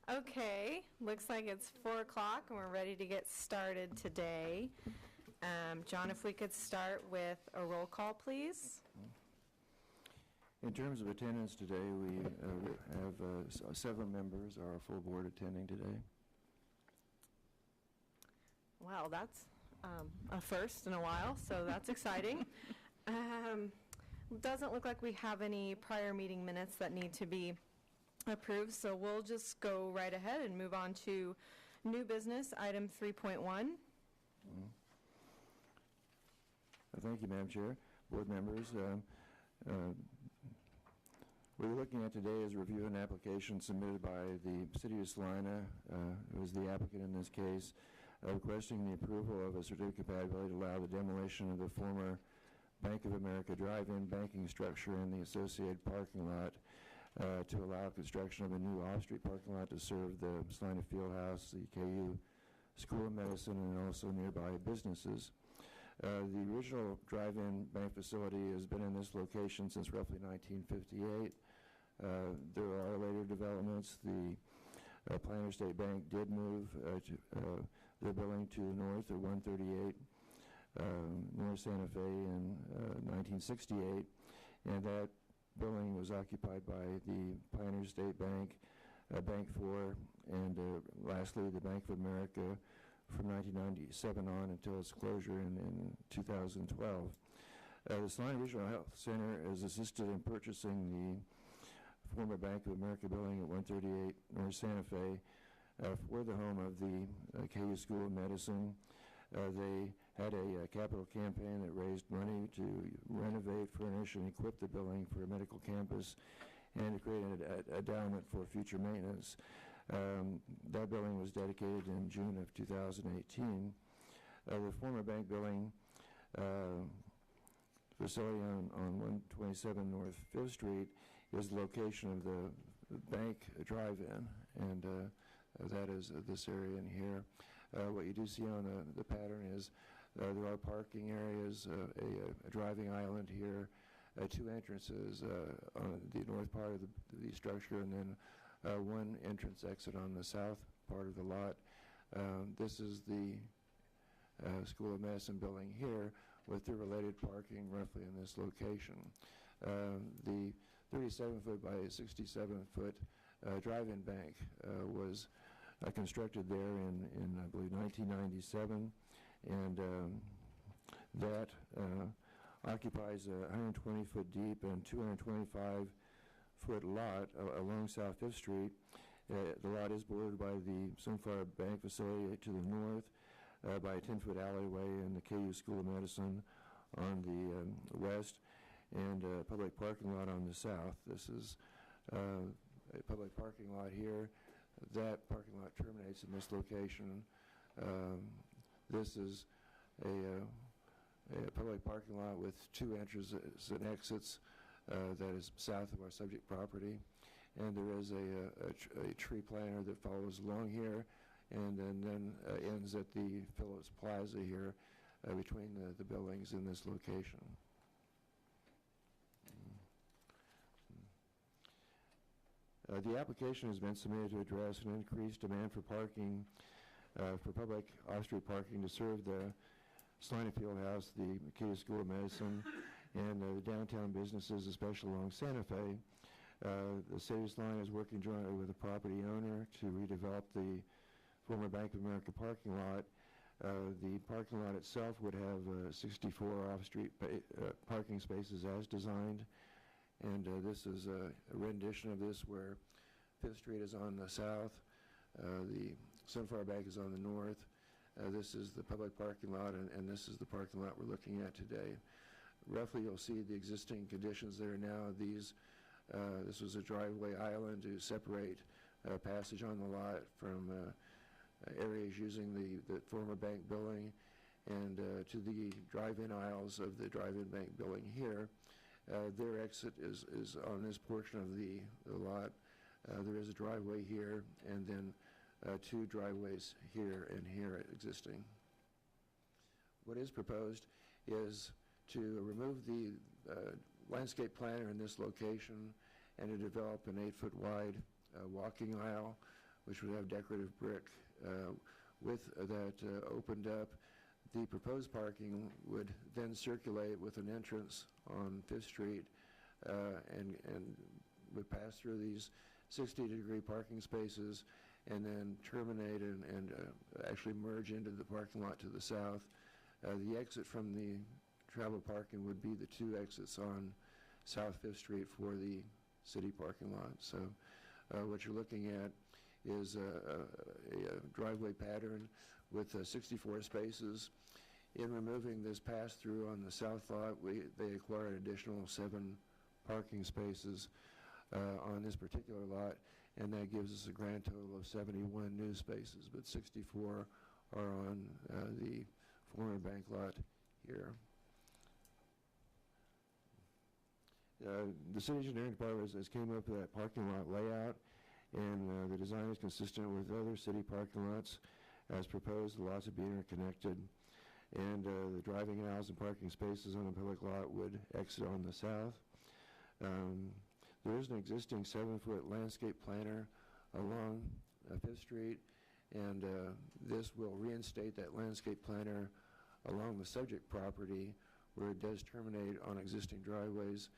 Okay, looks like it's 4 o'clock and we're ready to get started today. John, if we could start with a roll call, please. In terms of attendance today, we have 7 members, our full board attending today. Well, that's a first in a while, so that's exciting. Doesn't look like we have any prior meeting minutes that need to be approved, so we'll just go right ahead and move on to new business, item 3.1. Thank you, Madam Chair. Board members, what we're looking at today is review an application submitted by the City of Salina, who is the applicant in this case, requesting the approval of a certificate of compatibility to allow the demolition of the former Bank of America drive-in banking structure and the associated parking lot to allow construction of a new off-street parking lot to serve the Salina Fieldhouse, the KU School of Medicine, and also nearby businesses. The original drive-in bank facility has been in this location since roughly 1958. There are later developments. The Planter State Bank did move their building to the north of 138 North Santa Fe in 1968, and that building was occupied by the Planter State Bank, Bank 4, and lastly the Bank of America from 1997 on until its closure in 2012. The Salina Regional Health Center is assisted in purchasing the former Bank of America building at 138 North Santa Fe for the home of the KU School of Medicine. They had a capital campaign that raised money to renovate, furnish, and equip the building for a medical campus and to create an endowment for future maintenance. That building was dedicated in June of 2018. The former bank building facility on 127 North 5th Street is the location of the bank drive-in, and that is this area in here. What you do see on the pattern is there are parking areas, a driving island here, 2 entrances on the north part of the structure, and then 1 entrance exit on the south part of the lot. This is the School of Medicine building here with the related parking roughly in this location. The 37-foot by 67-foot drive-in bank was constructed there in I believe 1997, and that occupies a 120-foot deep and 225-foot lot along South 5th Street. The lot is bordered by the Sunflower Bank facility to the north, by a 10-foot alleyway and the KU School of Medicine on the west, and a public parking lot on the south. This is a public parking lot here. That parking lot terminates in this location. This is a public parking lot with 2 entrances and exits that is south of our subject property, and there is a tree planter that follows along here and then ends at the Phillips Plaza here between the buildings in this location. The application has been submitted to address an increased demand for parking, for public off-street parking to serve the Salina Fieldhouse, the KU School of Medicine, and the downtown businesses, especially along Santa Fe. The City of Salina is working jointly with the property owner to redevelop the former Bank of America parking lot. The parking lot itself would have 64 off-street parking spaces as designed, and this is a rendition of this where 5th Street is on the south, the Sunflower Bank is on the north. This is the public parking lot, and this is the parking lot we're looking at today. Roughly, you'll see the existing conditions there now. This was a driveway island to separate passage on the lot from areas using the former bank building and to the drive-in aisles of the drive-in bank building here. Their exit is on this portion of the lot. There is a driveway here, and then 2 driveways here and here existing. What is proposed is to remove the landscape planter in this location and to develop an 8-foot wide walking aisle which would have decorative brick. With that opened up, the proposed parking would then circulate with an entrance on 5th Street and would pass through these 60-degree parking spaces and then terminate and actually merge into the parking lot to the south. The exit from the travel parking would be the 2 exits on South 5th Street for the city parking lot. So what you're looking at is a driveway pattern with 64 spaces. In removing this pass-through on the south lot, they acquired additional 7 parking spaces on this particular lot, and that gives us a grand total of 71 new spaces, but 64 are on the former bank lot here. The city engineering department has came up with that parking lot layout, and the design is consistent with other city parking lots. As proposed, the lots would be interconnected, and the driving aisles and parking spaces on the public lot would exit on the south. There is an existing 7-foot landscape planter along 5th Street, and this will reinstate that landscape planter along the subject property where it does terminate on existing driveways.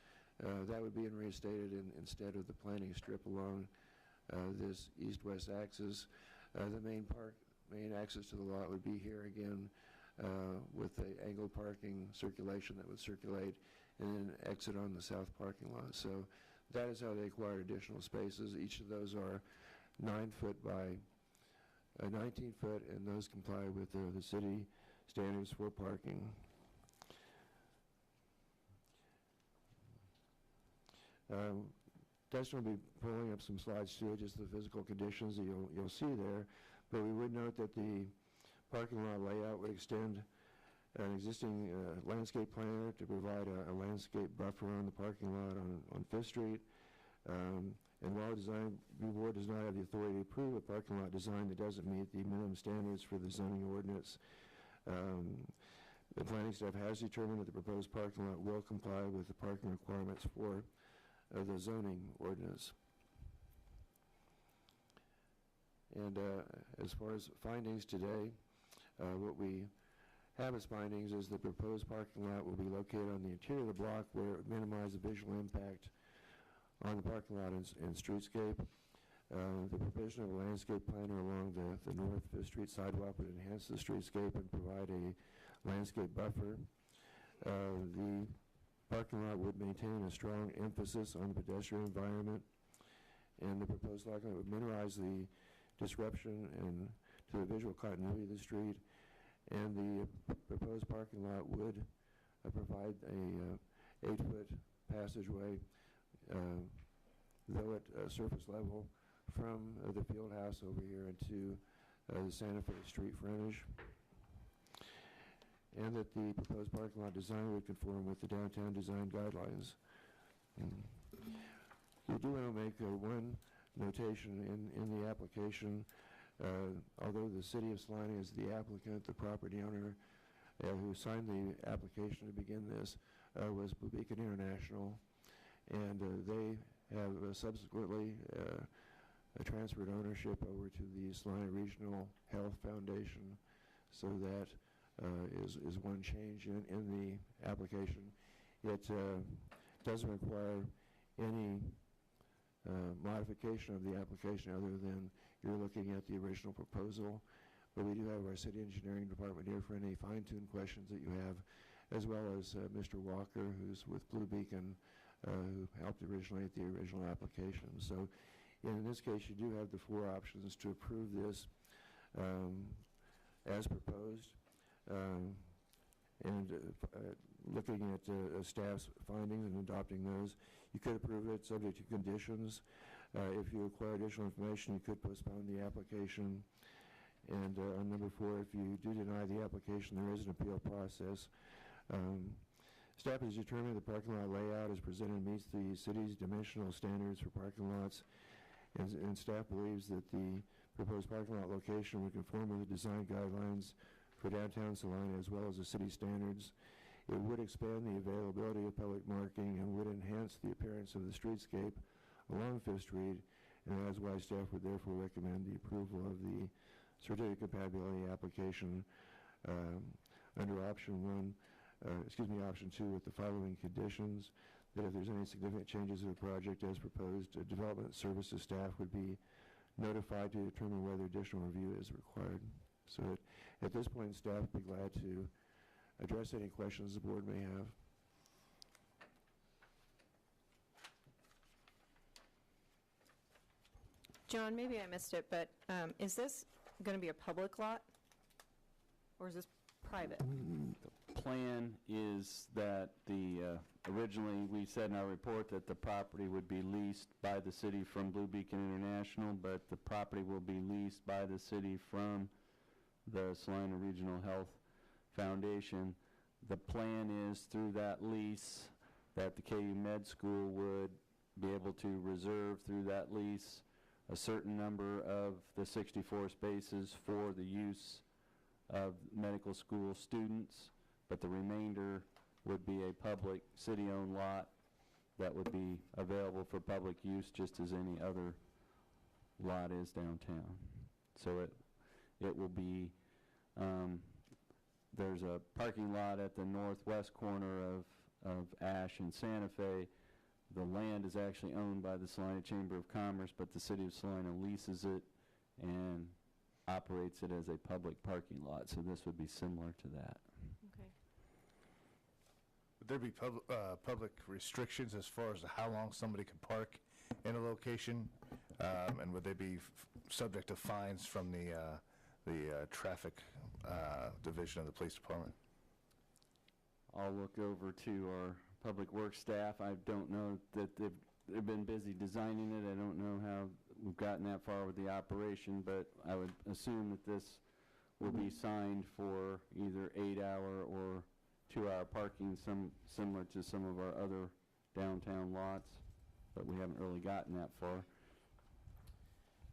That would be reinstated instead of the planting strip along this east-west axis. The main access to the lot would be here again with the angled parking circulation that would circulate and then exit on the south parking lot. So that is how they acquired additional spaces. Each of those are 9 foot by 19 foot, and those comply with the city standards for parking. Dustin will be pulling up some slides too, just the physical conditions that you'll see there. But we would note that the parking lot layout would extend an existing landscape planter to provide a landscape buffer on the parking lot on 5th Street. And while the design board does not have the authority to approve a parking lot design that doesn't meet the minimum standards for the zoning ordinance, the planning staff has determined that the proposed parking lot will comply with the parking requirements for the zoning ordinance. And as far as findings today, what we have as findings is the proposed parking lot will be located on the interior of the block where it would minimize the visual impact on the parking lot and streetscape. The provision of a landscape planter along the North 5th Street sidewalk would enhance the streetscape and provide a landscape buffer. The parking lot would maintain a strong emphasis on the pedestrian environment, and the proposed parking lot would minimize the disruption and to the visual continuity of the street, and the proposed parking lot would provide a 8-foot passageway, though at surface level, from the field house over here into the Santa Fe Street frontage, and that the proposed parking lot design would conform with the downtown design guidelines. We do want to make one notation in the application. Although the city of Salina is the applicant, the property owner who signed the application to begin this was Blue Beacon International, and they have subsequently transferred ownership over to the Salina Regional Health Foundation. So that is one change in the application. It doesn't require any modification of the application other than you're looking at the original proposal, but we do have our city engineering department here for any fine-tuned questions that you have, as well as Mr. Walker, who's with Blue Beacon, who helped originate the original application. So in this case, you do have the 4 options to approve this as proposed. Looking at staff's findings and adopting those, you could approve it subject to conditions. If you require additional information, you could postpone the application. And on number 4, if you do deny the application, there is an appeal process. Staff has determined the parking lot layout as presented meets the city's dimensional standards for parking lots, and staff believes that the proposed parking lot location would conform with the design guidelines for downtown Salina as well as the city standards. It would expand the availability of public marking and would enhance the appearance of the streetscape along 5th Street and that's why staff would therefore recommend the approval of the certificate of compatibility application under option 2 with the following conditions: that if there's any significant changes to the project as proposed, development services staff would be notified to determine whether additional review is required. So at this point, staff would be glad to address any questions the board may have. John, maybe I missed it, but is this going to be a public lot, or is this private? The plan is that originally we said in our report that the property would be leased by the city from Blue Beacon International, but the property will be leased by the city from the Salina Regional Health Foundation. The plan is through that lease that the KU Med School would be able to reserve through that lease a certain number of the 64 spaces for the use of medical school students, but the remainder would be a public city-owned lot that would be available for public use just as any other lot is downtown. So it will be, there's a parking lot at the northwest corner of Ash and Santa Fe. The land is actually owned by the Salina Chamber of Commerce, but the city of Salina leases it and operates it as a public parking lot. So this would be similar to that. Okay. Would there be public restrictions as far as how long somebody could park in a location? And would they be subject to fines from the traffic division of the police department? I'll look over to our public works staff. I don't know that they've been busy designing it. I don't know how we've gotten that far with the operation, but I would assume that this will be signed for either 8-hour or 2-hour parking, similar to some of our other downtown lots, but we haven't really gotten that far.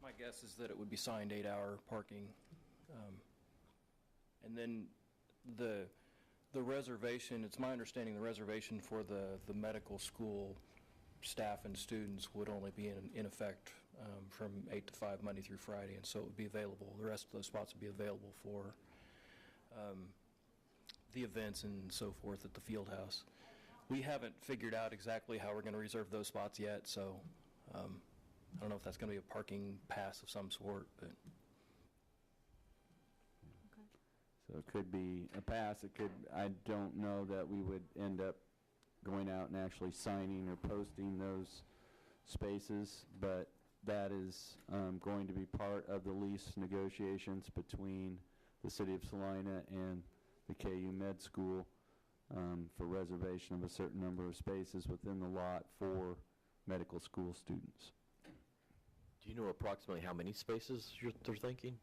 My guess is that it would be signed 8-hour parking. And then the reservation, it's my understanding the reservation for the medical school staff and students would only be in effect from 8 to 5 Monday through Friday, and so it would be available. The rest of those spots would be available for the events and so forth at the field house. We haven't figured out exactly how we're going to reserve those spots yet, so I don't know if that's going to be a parking pass of some sort, but So it could be a pass. It could, I don't know that we would end up going out and actually signing or posting those spaces, but that is going to be part of the lease negotiations between the City of Salina and the KU Med School for reservation of a certain number of spaces within the lot for medical school students. Do you know approximately how many spaces they're thinking?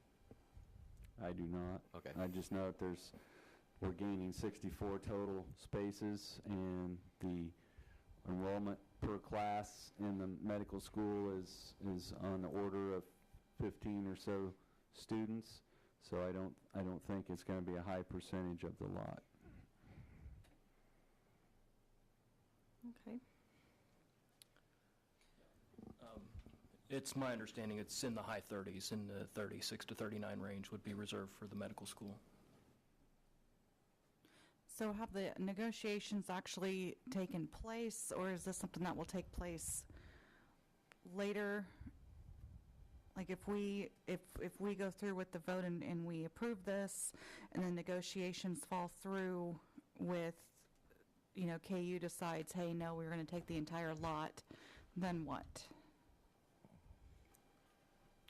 I do not. Okay. I just know that we're gaining 64 total spaces, and the enrollment per class in the medical school is on the order of 15 or so students. So I don't think it's going to be a high percentage of the lot. Okay. it's my understanding it's in the high 30s, in the 36 to 39 range would be reserved for the medical school. So have the negotiations actually taken place, or is this something that will take place later? Like if we go through with the vote and we approve this, and then negotiations fall through with, you know, KU decides, hey, no, we're going to take the entire lot, then what?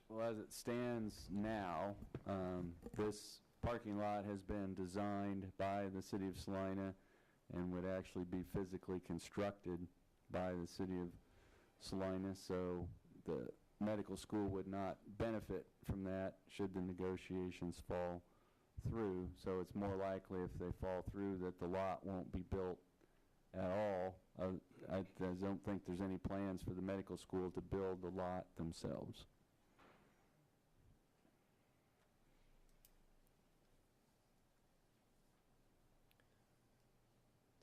Well, as it stands now, this parking lot has been designed by the City of Salina and would actually be physically constructed by the City of Salina, so the medical school would not benefit from that should the negotiations fall through. So it's more likely if they fall through that the lot won't be built at all. I don't think there's any plans for the medical school to build the lot themselves.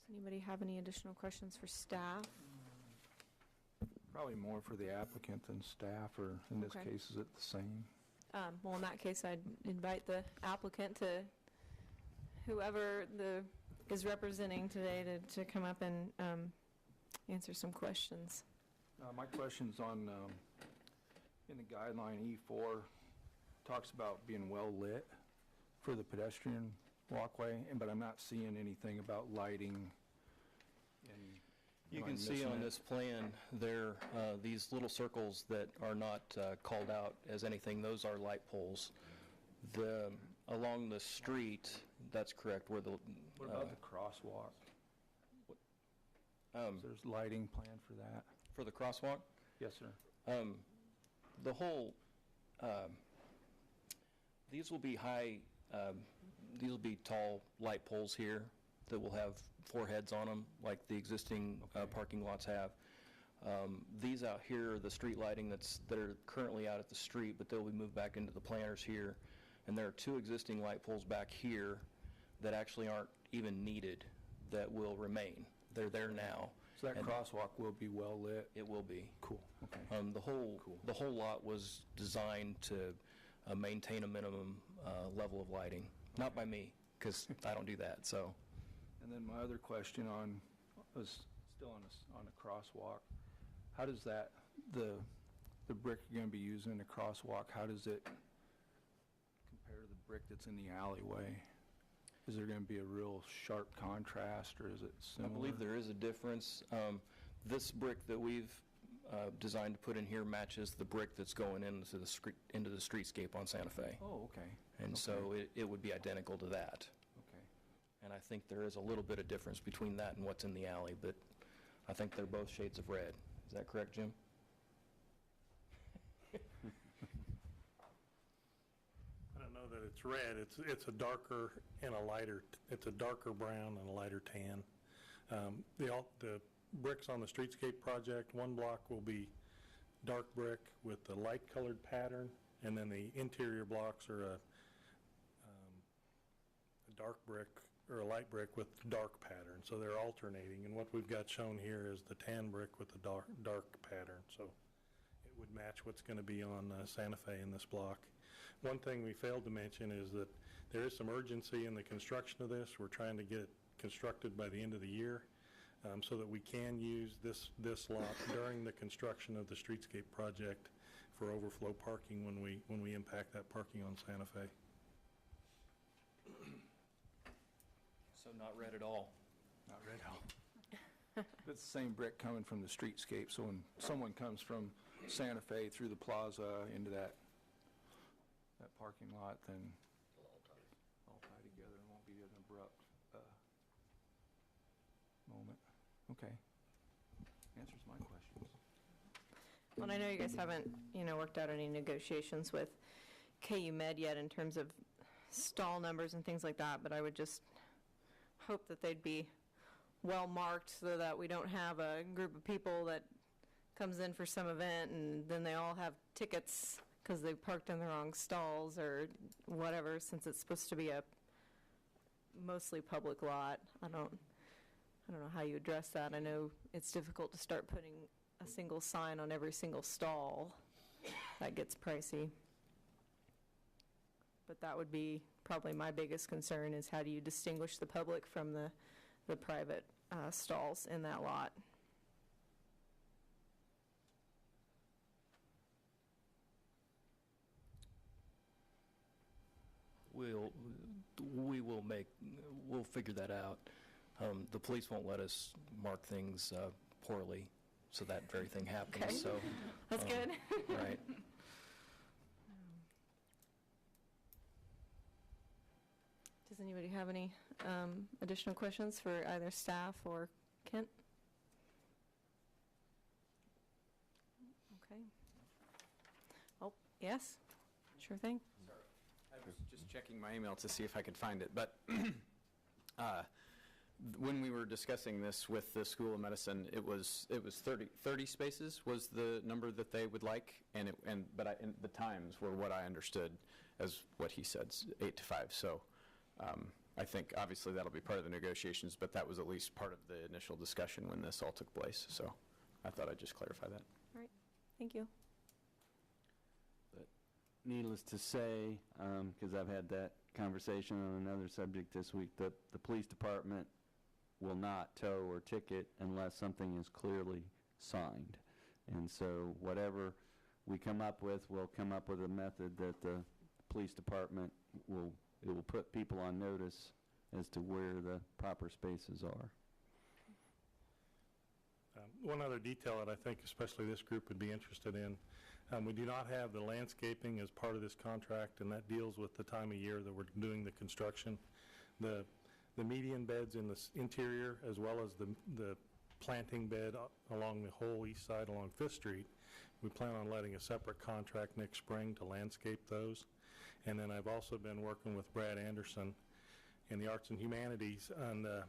Does anybody have any additional questions for staff? Probably more for the applicant than staff, or in this Okay. case, is it the same? Well, in that case, I'd invite the applicant to, whoever is representing today, to come up and answer some questions. My question's on, in the guideline E4, talks about being well-lit for the pedestrian walkway, but I'm not seeing anything about lighting. You Am I can see missing on it? this plan, there, these little circles that are not called out as anything, those are light poles. Along the street, that's correct, where the... What about the crosswalk? Is there lighting planned for that? For the crosswalk? Yes, sir. The whole, these will be these will be tall light poles here that will have four heads on them, like the existing parking lots have. These out here are the street lighting that are currently out at the street, but they'll be moved back into the planters here. And there are two existing light poles back here that actually aren't even needed, that will remain. They're there now. So that And- crosswalk will be well-lit? It will be. Cool, okay. The whole lot was designed to maintain a minimum level of lighting. Not by me, because I don't do that, so. And then my other question was still on a crosswalk. How does that, the brick you're going to be using in the crosswalk, how does it compare to the brick that's in the alleyway? Is there going to be a real sharp contrast, or is it I similar? believe there is a difference. This brick that we've designed to put in here matches the brick that's going into the streetscape on Santa Fe. Oh, okay. And so it would be identical to that. Okay. And I think there is a little bit of difference between that and what's in the alley, but I think they're both shades of red. Is that correct, Jim? I don't know that it's red. It's a darker and a lighter, it's a darker brown and a lighter tan. The bricks on the Streetscape project, one block will be dark brick with the light colored pattern, and then the interior blocks are a dark brick or a light brick with dark pattern. So they're alternating, and what we've got shown here is the tan brick with the dark pattern. So it would match what's going to be on Santa Fe in this block. One thing we failed to mention is that there is some urgency in the construction of this. We're trying to get it constructed by the end of the year so that we can use this lot during the construction of the Streetscape project for overflow parking when we impact that parking on Santa Fe. So not red at all. Not red at all. It's the same brick coming from the streetscape, so when someone comes from Santa Fe through the plaza into that parking lot, then all tie together and won't be an abrupt moment. Okay. Answers my questions. Well, and I know you guys haven't, worked out any negotiations with KU Med yet in terms of stall numbers and things like that, but I would just hope that they'd be well marked so that we don't have a group of people that comes in for some event and then they all have tickets because they parked in the wrong stalls or whatever, since it's supposed to be a mostly public lot. I don't know how you address that. I know it's difficult to start putting a single sign on every single stall. That gets pricey. But that would be probably my biggest concern, is how do you distinguish the public from the private stalls in that lot? We'll figure that out. The police won't let us mark things poorly, so that very thing happens. Okay. So That's good. right. Does anybody have any additional questions for either staff or Kent? Okay. Oh, yes, sure thing. I was just checking my email to see if I could find it, but when we were discussing this with the School of Medicine, it was 30 spaces was the number that they would like, and the times were what I understood as what he said, 8 to 5. So I think obviously that'll be part of the negotiations, but that was at least part of the initial discussion when this all took place. So I thought I'd just clarify that. Thank you. Needless to say, because I've had that conversation on another subject this week, the police department will not tow or ticket unless something is clearly signed. And so whatever we come up with, we'll come up with a method that the police department will put people on notice as to where the proper spaces are. One other detail that I think especially this group would be interested in, we do not have the landscaping as part of this contract, and that deals with the time of year that we're doing the construction. The median beds in the interior, as well as the planting bed along the whole east side along 5th Street, we plan on letting a separate contract next spring to landscape those. And then I've also been working with Brad Anderson in the Arts and Humanities on the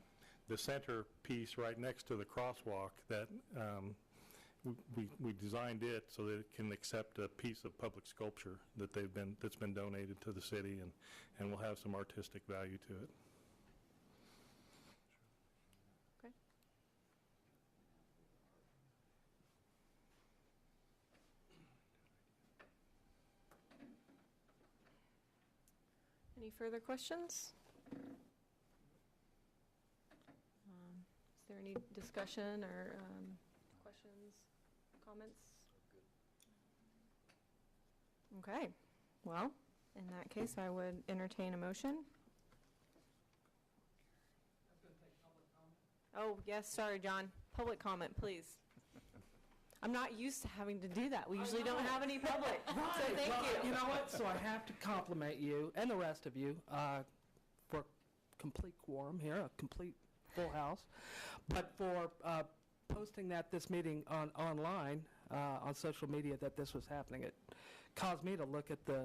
center piece right next to the crosswalk that we designed it so that it can accept a piece of public sculpture that's been donated to the city and will have some artistic value to it. Okay. Any further questions? Is there any discussion or questions, comments? Okay, well, in that case, I would entertain a motion. Oh, yes, sorry, John. Public comment, please. I'm not used to having to do that. We usually don't have any public, so thank you. You know what? So I have to compliment you and the rest of you for complete quorum here, a complete full house, but for posting this meeting online on social media that this was happening. It caused me to look at the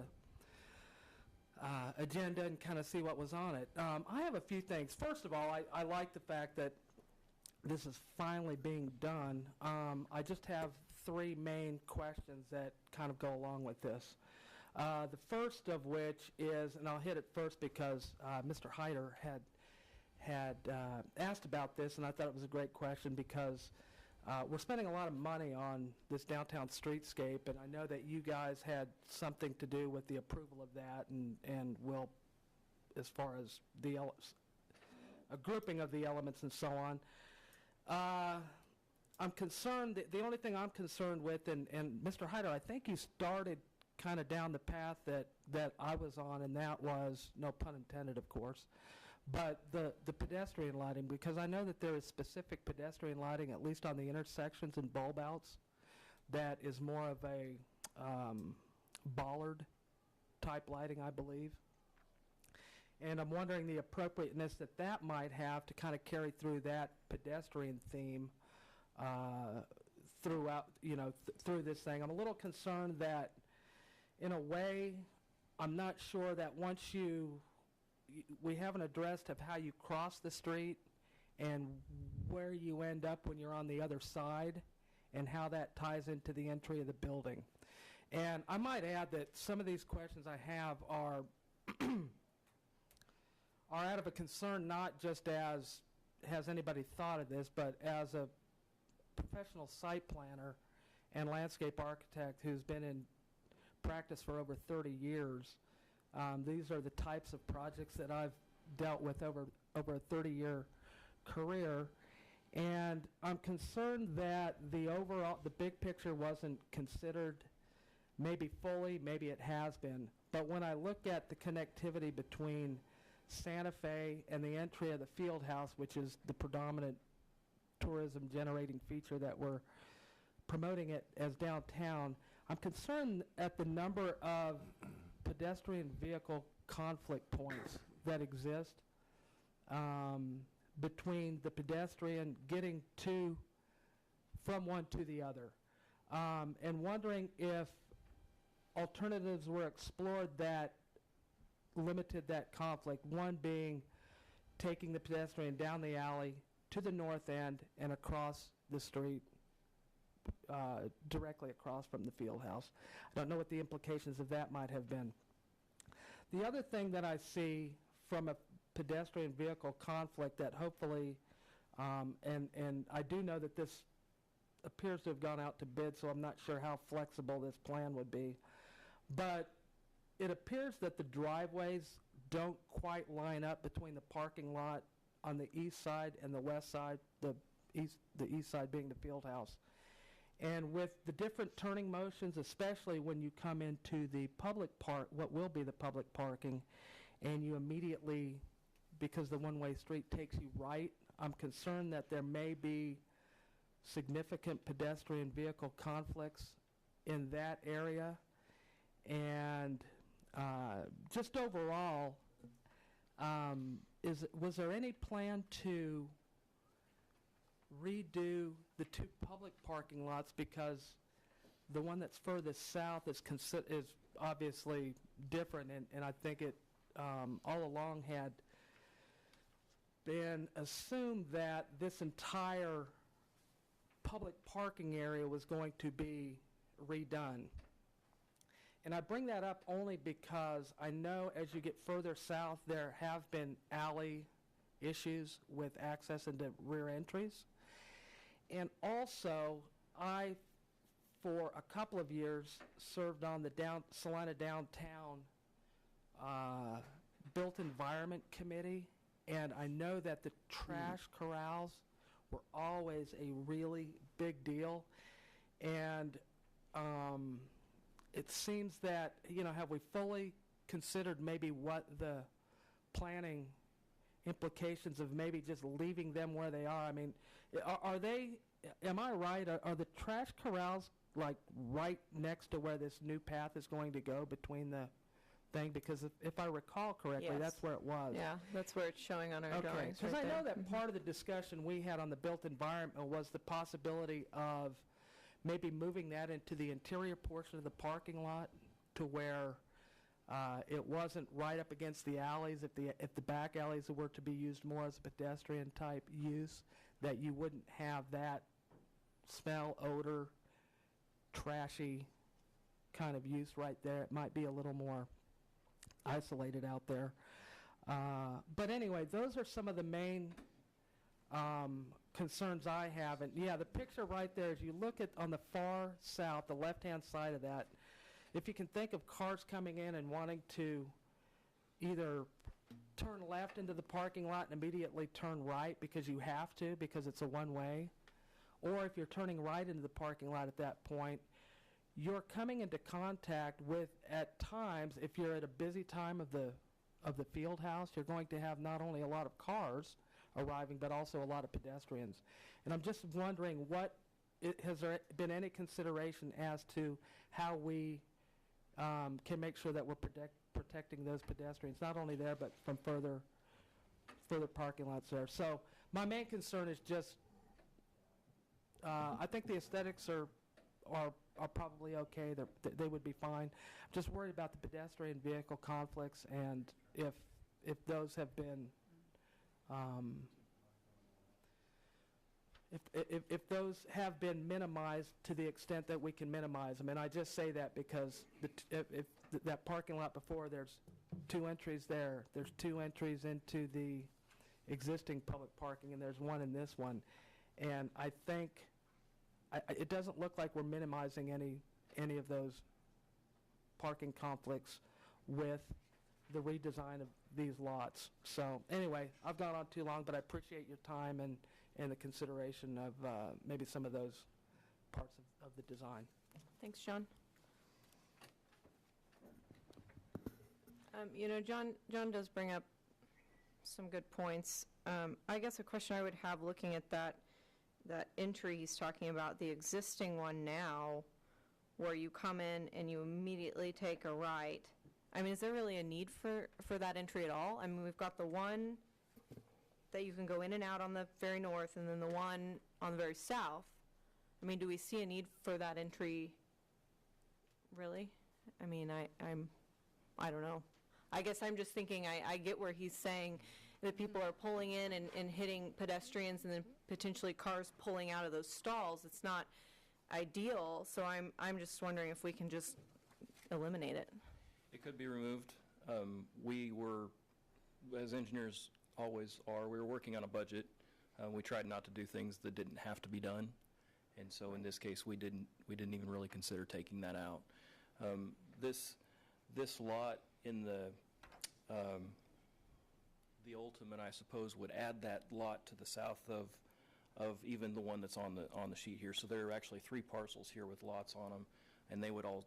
agenda and kind of see what was on it. I have a few things. First of all, I like the fact that this is finally being done. I just have 3 main questions that kind of go along with this. The first of which is, and I'll hit it first because Mr. Hyder had asked about this, and I thought it was a great question because we're spending a lot of money on this downtown streetscape, and I know that you guys had something to do with the approval of that and will, as far as a grouping of the elements and so on. I'm concerned, the only thing I'm concerned with, and Mr. Hyder, I think you started kind of down the path that I was on, and that was, no pun intended, of course, but the pedestrian lighting, because I know that there is specific pedestrian lighting, at least on the intersections and bulb outs, that is more of a bollard type lighting, I believe. And I'm wondering the appropriateness that might have to kind of carry through that pedestrian theme throughout, through this thing. I'm a little concerned that, in a way, I'm not sure that once we haven't addressed of how you cross the street and where you end up when you're on the other side and how that ties into the entry of the building. And I might add that some of these questions I have are out of a concern, not just as has anybody thought of this, but as a professional site planner and landscape architect who's been in practice for over 30 years. These are the types of projects that I've dealt with over a 30-year career, and I'm concerned that the big picture wasn't considered maybe fully, maybe it has been, but when I look at the connectivity between Santa Fe and the entry of the field house, which is the predominant tourism generating feature that we're promoting it as downtown, I'm concerned at the number of pedestrian vehicle conflict points that exist between the pedestrian getting from one to the other, and wondering if alternatives were explored that limited that conflict, one being taking the pedestrian down the alley to the north end and across the street, directly across from the field house. I don't know what the implications of that might have been. The other thing that I see from a pedestrian vehicle conflict that hopefully, and I do know that this appears to have gone out to bid, so I'm not sure how flexible this plan would be. But it appears that the driveways don't quite line up between the parking lot on the east side and the west side, the east side being the field house. And with the different turning motions, especially when you come into the public what will be the public parking, and you immediately, because the one-way street takes you right, I'm concerned that there may be significant pedestrian vehicle conflicts in that area. And just overall, was there any plan to redo the two public parking lots, because the one that's furthest south is obviously different, and I think it all along had been assumed that this entire public parking area was going to be redone. And I bring that up only because I know as you get further south, there have been alley issues with access into rear entries. And also, I, for a couple of years, served on the Salina Downtown Built Environment Committee, and I know that the trash corrals were always a really big deal. And it seems that, have we fully considered maybe what the planning implications of maybe just leaving them where they are? I mean, are they, am I right, are the trash corrals like right next to where this new path is going to go between the thing? Because if I recall correctly, Yes. that's where it was. Yeah, that's where it's showing on our drawings. Because right I know there. that part of the discussion we had on the built environment was the possibility of maybe moving that into the interior portion of the parking lot to where it wasn't right up against the alleys. If the back alleys were to be used more as a pedestrian type use, that you wouldn't have that smell, odor, trashy kind of use right there. It might be a little more isolated out there. But anyway, those are some of the main concerns I have. And yeah, the picture right there, as you look at on the far south, the left-hand side of that, if you can think of cars coming in and wanting to either turn left into the parking lot and immediately turn right because you have to, because it's a one-way, or if you're turning right into the parking lot at that point, you're coming into contact with, at times, if you're at a busy time of the field house, you're going to have not only a lot of cars arriving, but also a lot of pedestrians. And I'm just wondering, has there been any consideration as to how we can make sure that we're protecting those pedestrians, not only there, but from further parking lots there? So my main concern is just, I think the aesthetics are probably okay. They would be fine. I'm just worried about the pedestrian vehicle conflicts, and if those have been if those have been minimized to the extent that we can minimize them. And I just say that because if that parking lot before, there's two entries there. There's two entries into the existing public parking, and there's one in this one. And I think it doesn't look like we're minimizing any of those parking conflicts with the redesign of these lots. So anyway, I've gone on too long, but I appreciate your time and the consideration of maybe some of those parts of the design. Thanks, John. John does bring up some good points. I guess a question I would have looking at that entry he's talking about, the existing one now, where you come in and you immediately take a right. I mean, is there really a need for that entry at all? I mean, we've got the one that you can go in and out on the very north, and then the one on the very south. I mean, do we see a need for that entry, really? I mean, I don't know. I guess I'm just thinking, I get where he's saying that people are pulling in and hitting pedestrians, and then potentially cars pulling out of those stalls. It's not ideal, so I'm just wondering if we can just eliminate it. It could be removed. We were, as engineers always are, we were working on a budget. We tried not to do things that didn't have to be done. And so in this case, we didn't even really consider taking that out. This lot in the Ultimate, I suppose, would add that lot to the south of even the one that's on the sheet here. So there are actually 3 parcels here with lots on them, and they would all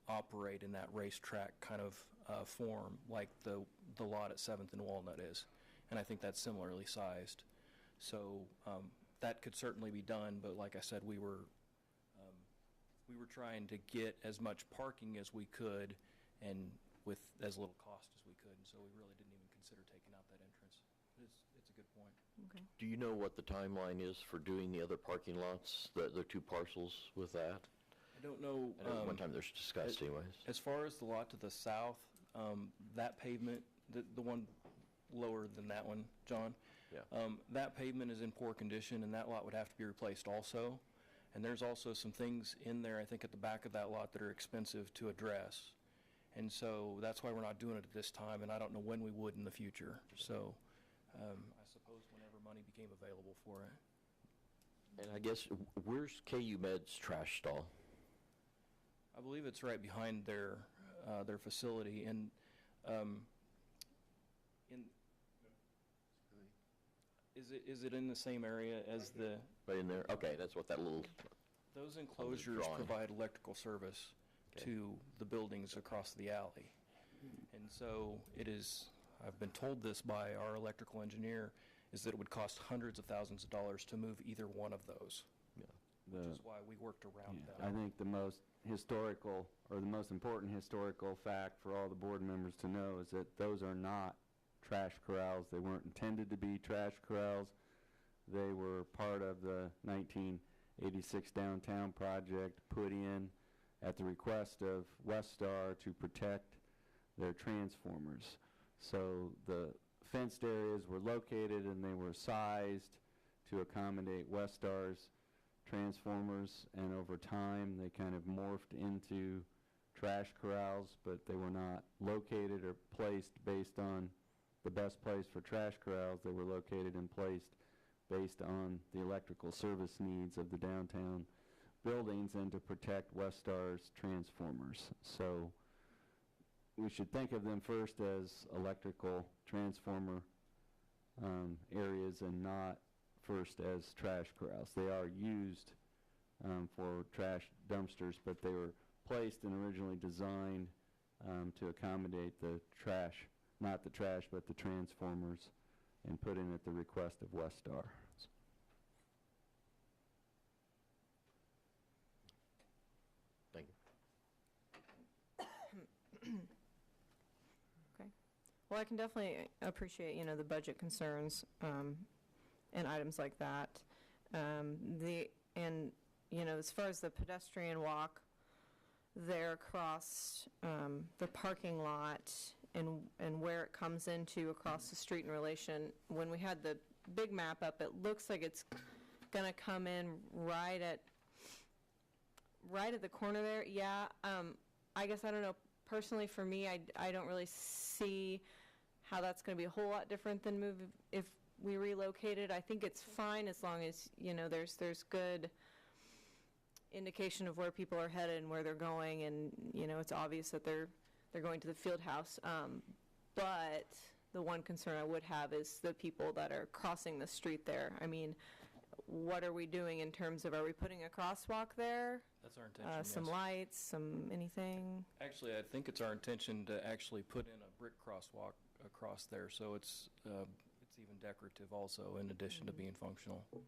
operate in that racetrack kind of form, like the lot at 7th and Walnut is. And I think that's similarly sized. So that could certainly be done, but like I said, we were trying to get as much parking as we could and with as little cost as we could, and so we really didn't even consider taking out that entrance. It's a good point. Okay. Do you know what the timeline is for doing the other parking lots, the 2 parcels with that? I don't know. I know one time there's discussed anyways. As far as the lot to the south, that pavement, the one lower than that one, John, Yeah. That pavement is in poor condition, and that lot would have to be replaced also. And there's also some things in there, I think, at the back of that lot that are expensive to address. And so that's why we're not doing it at this time, and I don't know when we would in the future. So I suppose whenever money became available for it. And I guess, where's KU Med's trash stall? I believe it's right behind their facility, and is it in the same area as the? Right in there? Okay, that's what that little... Those enclosures drawing. provide electrical service to the buildings across the alley. And so it is, I've been told this by our electrical engineer, is that it would cost hundreds of thousands of dollars to move either one of those, which is why we worked around that. I think the most historical, or the most important historical fact for all the board members to know is that those are not trash corrals. They weren't intended to be trash corrals. They were part of the 1986 downtown project put in at the request of Westar to protect their transformers. So the fenced areas were located and they were sized to accommodate Westar's transformers, and over time they kind of morphed into trash corrals, but they were not located or placed based on the best place for trash corrals. They were located and placed based on the electrical service needs of the downtown buildings and to protect Westar's transformers. So we should think of them first as electrical transformer areas and not first as trash corrals. They are used for trash dumpsters, but they were placed and originally designed to accommodate the trash, not the trash, but the transformers, and put in at the request of Westar. Thank you. Okay. Well, I can definitely appreciate, the budget concerns and items like that. As far as the pedestrian walk there across the parking lot and where it comes into across the street in relation, when we had the big map up, it looks like it's going to come in right at the corner there. Yeah, I guess I don't know. Personally, for me, I don't really see how that's going to be a whole lot different than if we relocated. I think it's fine as long as there's good indication of where people are headed and where they're going, and it's obvious that they're going to the field house. But the one concern I would have is the people that are crossing the street there. I mean, what are we doing in terms of, are we putting a crosswalk there? That's our intention, Some yes. lights, anything? Actually, I think it's our intention to actually put in a brick crosswalk across there, so it's even decorative also, in addition to being functional. It's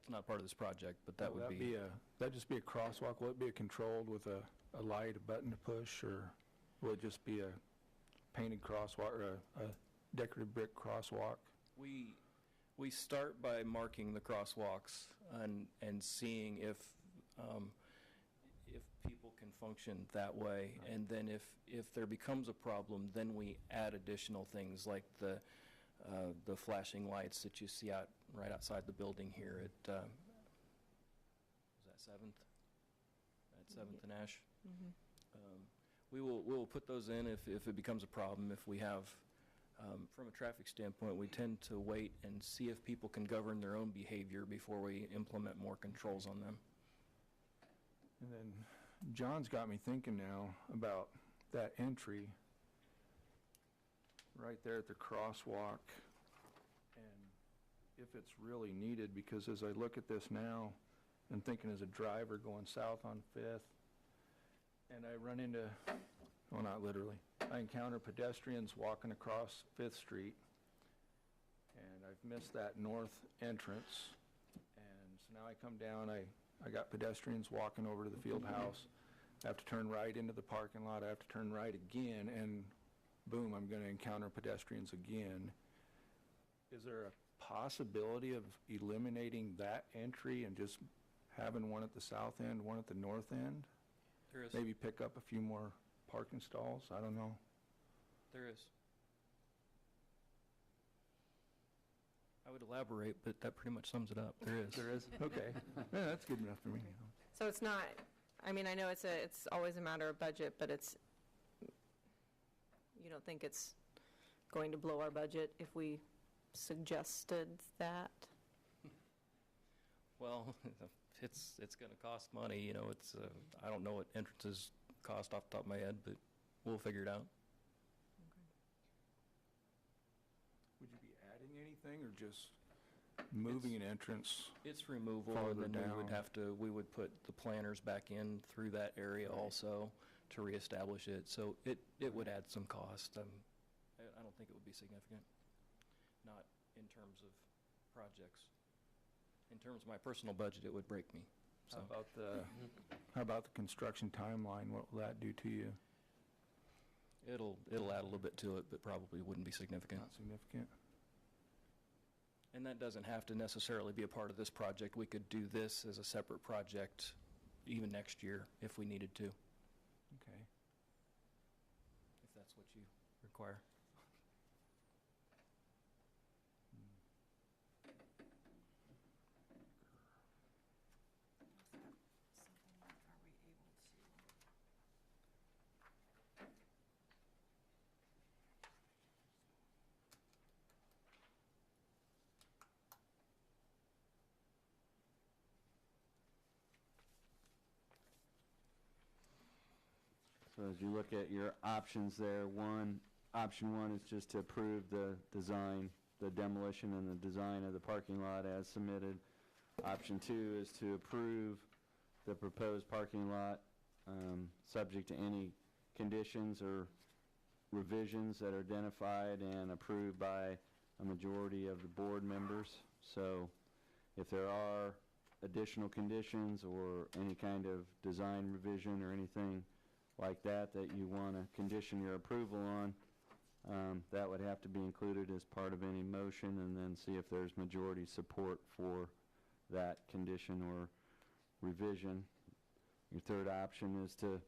not part of this project, but that would be... That'd just be a crosswalk? Will it be controlled with a light, a button to push, or will it just be a painted crosswalk or a decorative brick crosswalk? We start by marking the crosswalks and seeing if people can function that way, and then if there becomes a problem, then we add additional things like the flashing lights that you see right outside the building here at is that 7th? At 7th and Ash. Mm-hmm. We will put those in if it becomes a problem, if we have From a traffic standpoint, we tend to wait and see if people can govern their own behavior before we implement more controls on them. And then John's got me thinking now about that entry right there at the crosswalk, and if it's really needed, because as I look at this now, and thinking as a driver going south on 5th, and I run into, well, not literally, I encounter pedestrians walking across 5th Street, and I've missed that north entrance, and so now I come down, I got pedestrians walking over to the field house, I have to turn right into the parking lot, I have to turn right again, and boom, I'm going to encounter pedestrians again. Is there a possibility of eliminating that entry and just having one at the south end, one at the north end? There is. Maybe pick up a few more parking stalls? I don't know. There is. I would elaborate, but that pretty much sums it up. There is. There is? Okay. Yeah, that's good enough for me. So it's not, I mean, I know it's always a matter of budget, but you don't think it's going to blow our budget if we suggested that? Well, it's going to cost money, you know, I don't know what entrances cost off the top of my head, but we'll figure it out. Would you be adding anything or just moving an entrance? It's removal, Farther and then down. we would put the planters back in through that area also to reestablish it, so it would add some cost. I don't think it would be significant, not in terms of projects. In terms of my personal budget, it would break me. So How about the construction timeline? What will that do to you? it'll add a little bit to it, but probably wouldn't be significant. Not significant? And that doesn't have to necessarily be a part of this project. We could do this as a separate project even next year if we needed to, Okay. if that's what you require. So as you look at your options there, option one is just to approve the design, the demolition and the design of the parking lot as submitted. Option two is to approve the proposed parking lot, subject to any conditions or revisions that are identified and approved by a majority of the board members. So if there are additional conditions or any kind of design revision or anything like that you want to condition your approval on, that would have to be included as part of any motion, and then see if there's majority support for that condition or revision. Your third option is to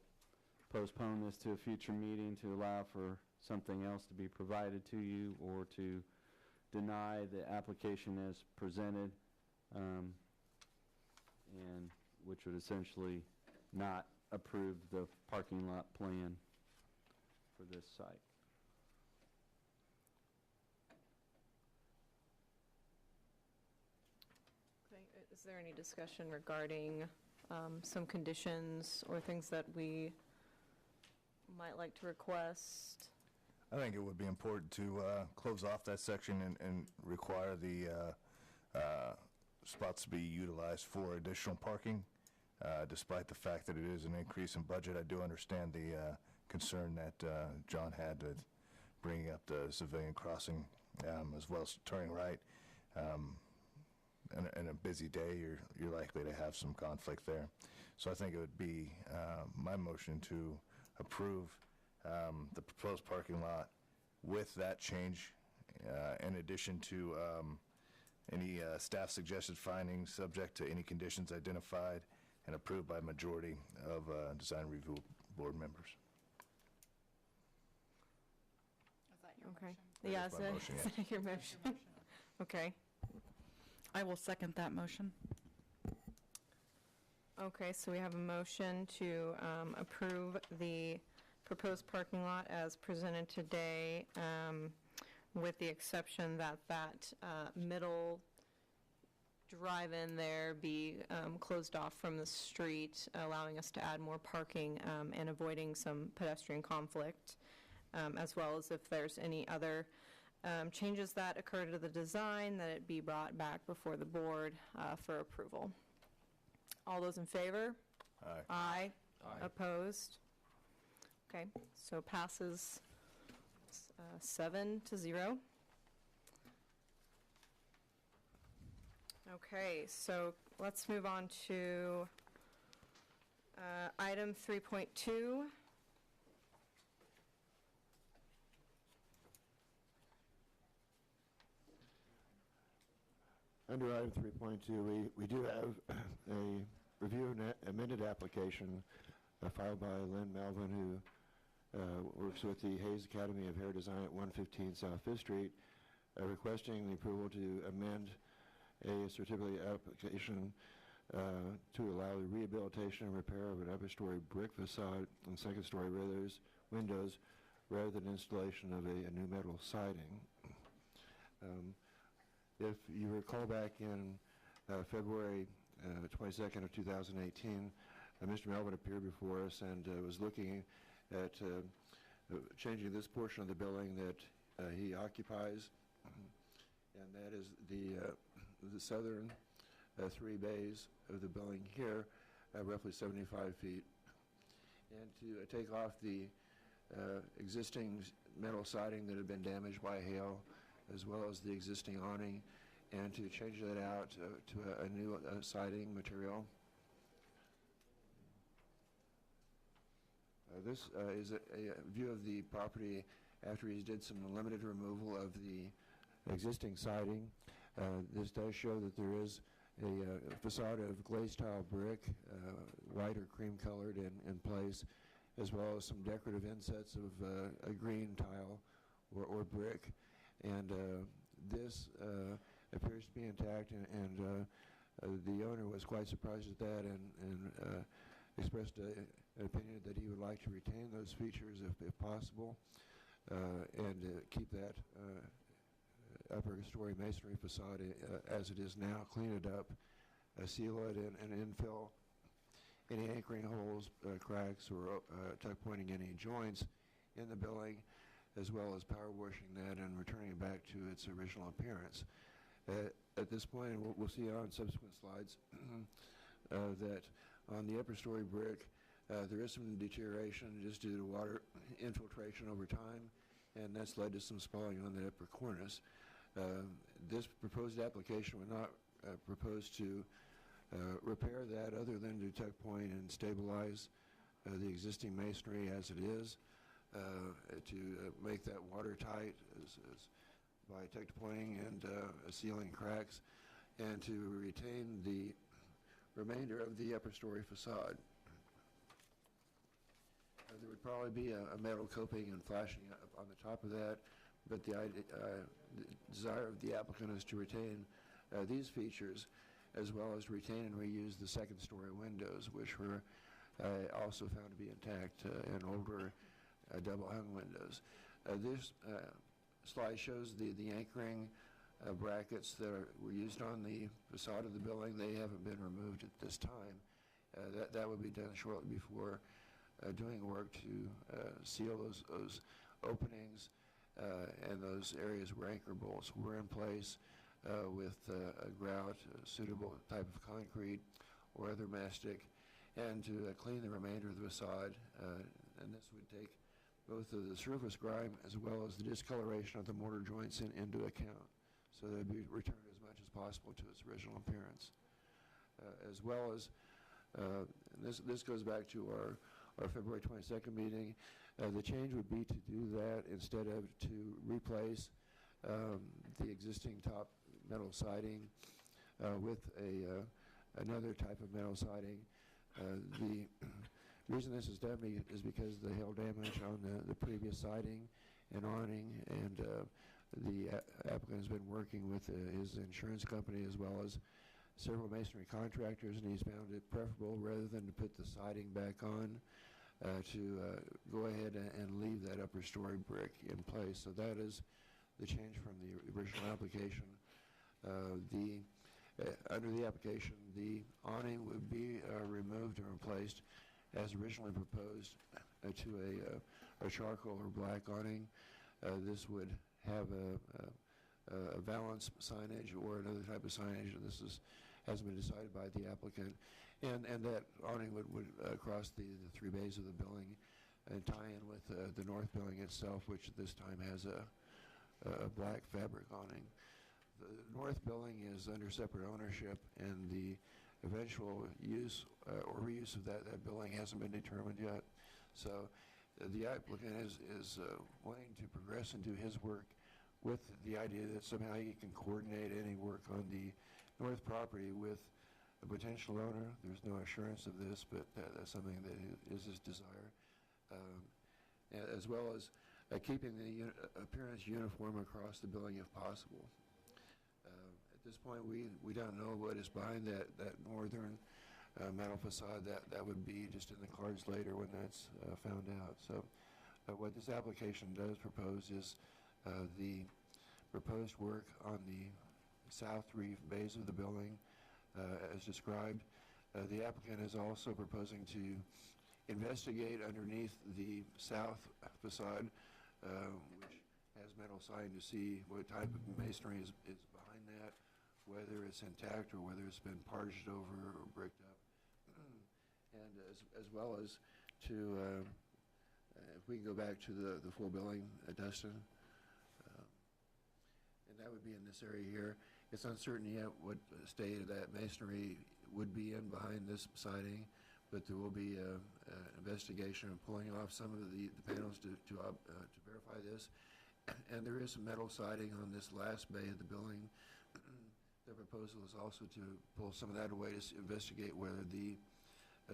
postpone this to a future meeting to allow for something else to be provided to you, or to deny the application as presented, and which would essentially not approve the parking lot plan for this site. Okay, is there any discussion regarding some conditions or things that we might like to request? I think it would be important to close off that section and require the spots to be utilized for additional parking. Despite the fact that it is an increase in budget, I do understand the concern that John had with bringing up the civilian crossing, as well as turning right. In a busy day, you're likely to have some conflict there. So I think it would be my motion to approve the proposed parking lot with that change, in addition to any staff suggested findings subject to any conditions identified and approved by majority of design review board members. Is that your Okay. motion? Yeah, That is my motion, yes. is that your motion? Okay. I will second that motion. Okay, so we have a motion to approve the proposed parking lot as presented today, with the exception that that middle drive-in there be closed off from the street, allowing us to add more parking and avoiding some pedestrian conflict, as well as if there's any other changes that occur to the design, that it be brought back before the board for approval. All those in favor? Aye. Aye. Opposed? Okay, so passes 7-0. Okay, so let's move on to item 3.2. Under item 3.2, we do have a review of amended application filed by Lynn Melvin, who works with the Hayes Academy of Hair Design at 115 South Fifth Street, requesting the approval to amend a certificate application to allow the rehabilitation and repair of an upper-story brick facade and second-story windows rather than installation of a new metal siding. If you recall back in February 22nd of 2018, Mr. Melvin appeared before us and was looking at changing this portion of the building that he occupies, and that is the southern 3 bays of the building here, roughly 75 feet, and to take off the existing metal siding that had been damaged by hail, as well as the existing awning, and to change that out to a new siding material. This is a view of the property after he did some limited removal of the existing siding. This does show that there is a facade of glazed tile brick, white or cream colored in place, as well as some decorative insets of a green tile or brick. And this appears to be intact, and the owner was quite surprised at that and expressed an opinion that he would like to retain those features if possible, and keep that upper story masonry facade as it is now, clean it up, seal it, and infill any anchoring holes, cracks, or tuck pointing any joints in the building, as well as power washing that and returning it back to its original appearance. At this point, and we'll see on subsequent slides, that on the upper story brick, there is some deterioration just due to water infiltration over time, and that's led to some spalling on the upper cornice. This proposed application would not propose to repair that other than to tuck point and stabilize the existing masonry as it is, to make that watertight by tuck pointing and sealing cracks, and to retain the remainder of the upper story facade. There would probably be a metal coping and flashing up on the top of that, but the desire of the applicant is to retain these features, as well as retain and reuse the second story windows, which were also found to be intact and older double hung windows. This slide shows the anchoring brackets that were used on the facade of the building. They haven't been removed at this time. That would be done shortly before doing work to seal those openings and those areas where anchor bolts were in place with a grout, a suitable type of concrete or other mastic, and to clean the remainder of the facade. And this would take both of the surface grime as well as the discoloration of the mortar joints into account, so that it would be returned as much as possible to its original appearance. As well as, this goes back to our February 22nd meeting. The change would be to do that instead of to replace the existing top metal siding with another type of metal siding. The reason this is done is because of the hail damage on the previous siding and awning, and the applicant has been working with his insurance company as well as several masonry contractors, and he's found it preferable, rather than to put the siding back on, to go ahead and leave that upper story brick in place. So that is the change from the original application. Under the application, the awning would be removed and replaced as originally proposed to a charcoal or black awning. This would have a valance signage or another type of signage, and this hasn't been decided by the applicant. And that awning would cross the 3 bays of the building and tie in with the north building itself, which this time has a black fabric awning. The north building is under separate ownership, and the eventual use or reuse of that building hasn't been determined yet. So the applicant is wanting to progress and do his work with the idea that somehow he can coordinate any work on the north property with a potential owner. There's no assurance of this, but that's something that is his desire, as well as keeping the appearance uniform across the building if possible. At this point, we don't know what is behind that northern metal facade. That would be just in the cards later when that's found out. So what this application does propose is the proposed work on the south 3 bays of the building as described. The applicant is also proposing to investigate underneath the south facade, which has metal siding, to see what type of masonry is behind that, whether it's intact or whether it's been parged over or bricked up. And as well as to, if we can go back to the full building, Dustin, and that would be in this area here. It's uncertain yet what state of that masonry would be in behind this siding, but there will be an investigation of pulling off some of the panels to verify this. And there is some metal siding on this last bay of the building. The proposal is also to pull some of that away to investigate whether the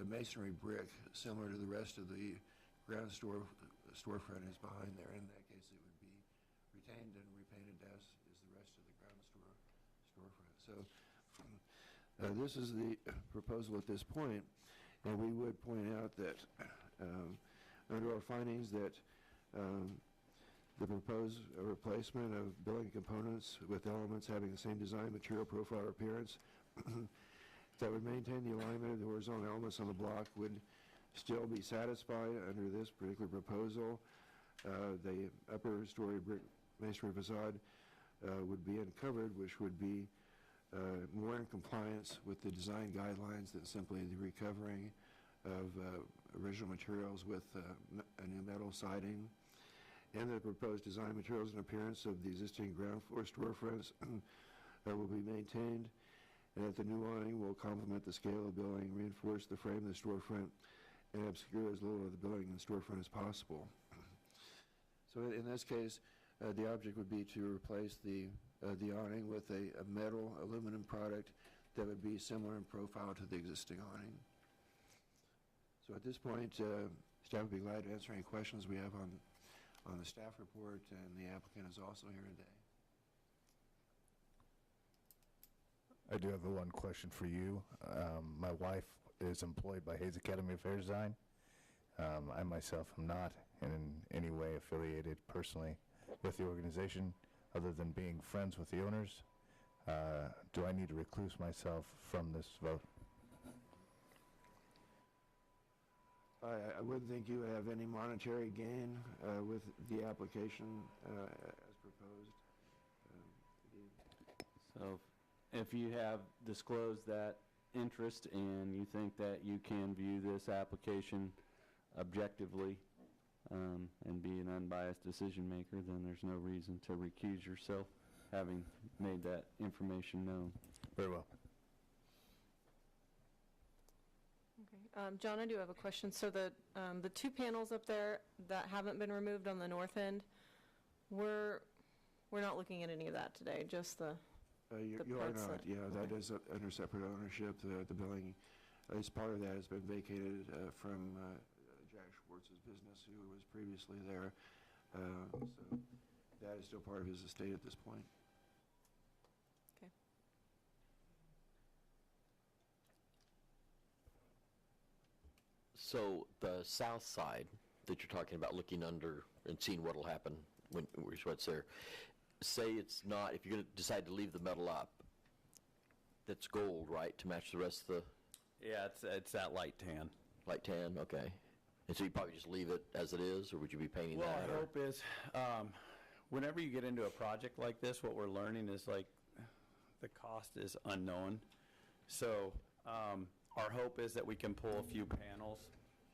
masonry brick, similar to the rest of the ground storefront, is behind there. In that case, it would be retained and repainted as is the rest of the ground storefront. So this is the proposal at this point, and we would point out that under our findings that the proposed replacement of building components with elements having the same design, material, profile, or appearance that would maintain the alignment of the horizontal elements on the block would still be satisfied under this particular proposal. The upper story brick masonry facade would be uncovered, which would be more in compliance with the design guidelines than simply the recovering of original materials with a new metal siding. And the proposed design materials and appearance of the existing ground floor storefronts will be maintained, and that the new awning will complement the scale of the building, reinforce the frame of the storefront, and obscure as little of the building and storefront as possible. So in this case, the object would be to replace the awning with a metal aluminum product that would be similar in profile to the existing awning. So at this point, staff would be glad to answer any questions we have on the staff report, and the applicant is also here today. I do have one question for you. My wife is employed by Hayes Academy of Fair Design. I myself am not in any way affiliated personally with the organization other than being friends with the owners. Do I need to recluse myself from this vote? I wouldn't think you would have any monetary gain with the application as proposed. So if you have disclosed that interest and you think that you can view this application objectively and be an unbiased decision maker, then there's no reason to recuse yourself, having made that information known. Very well. Okay. John, I do have a question. So the 2 panels up there that haven't been removed on the north end, we're not looking at any of that today, just the You are parts not, that- yeah, that is under separate ownership. The building, at least part of that has been vacated from Jack Schwartz's business, who was previously there. So that is still part of his estate at this point. Okay. So the south side that you're talking about, looking under and seeing what will happen when what's there, say it's not, if you're going to decide to leave the metal up, that's gold, right, to match the rest of the Yeah, it's that light tan. light tan? Okay. And so you probably just leave it as it is, or would you be painting Well, that? our or- hope is, whenever you get into a project like this, what we're learning is like the cost is unknown. So our hope is that we can pull a few panels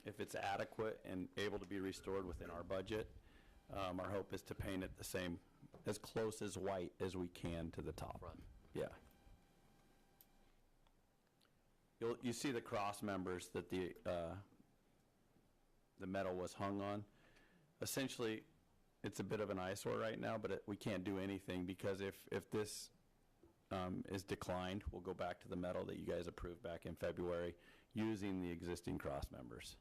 if it's adequate and able to be restored within our budget. Our hope is to paint it the same, as close as white as we can to the top. Front. Yeah. You see the cross members that the metal was hung on. Essentially, it's a bit of an eyesore right now, but we can't do anything because if this is declined, we'll go back to the metal that you guys approved back in February using the existing cross members.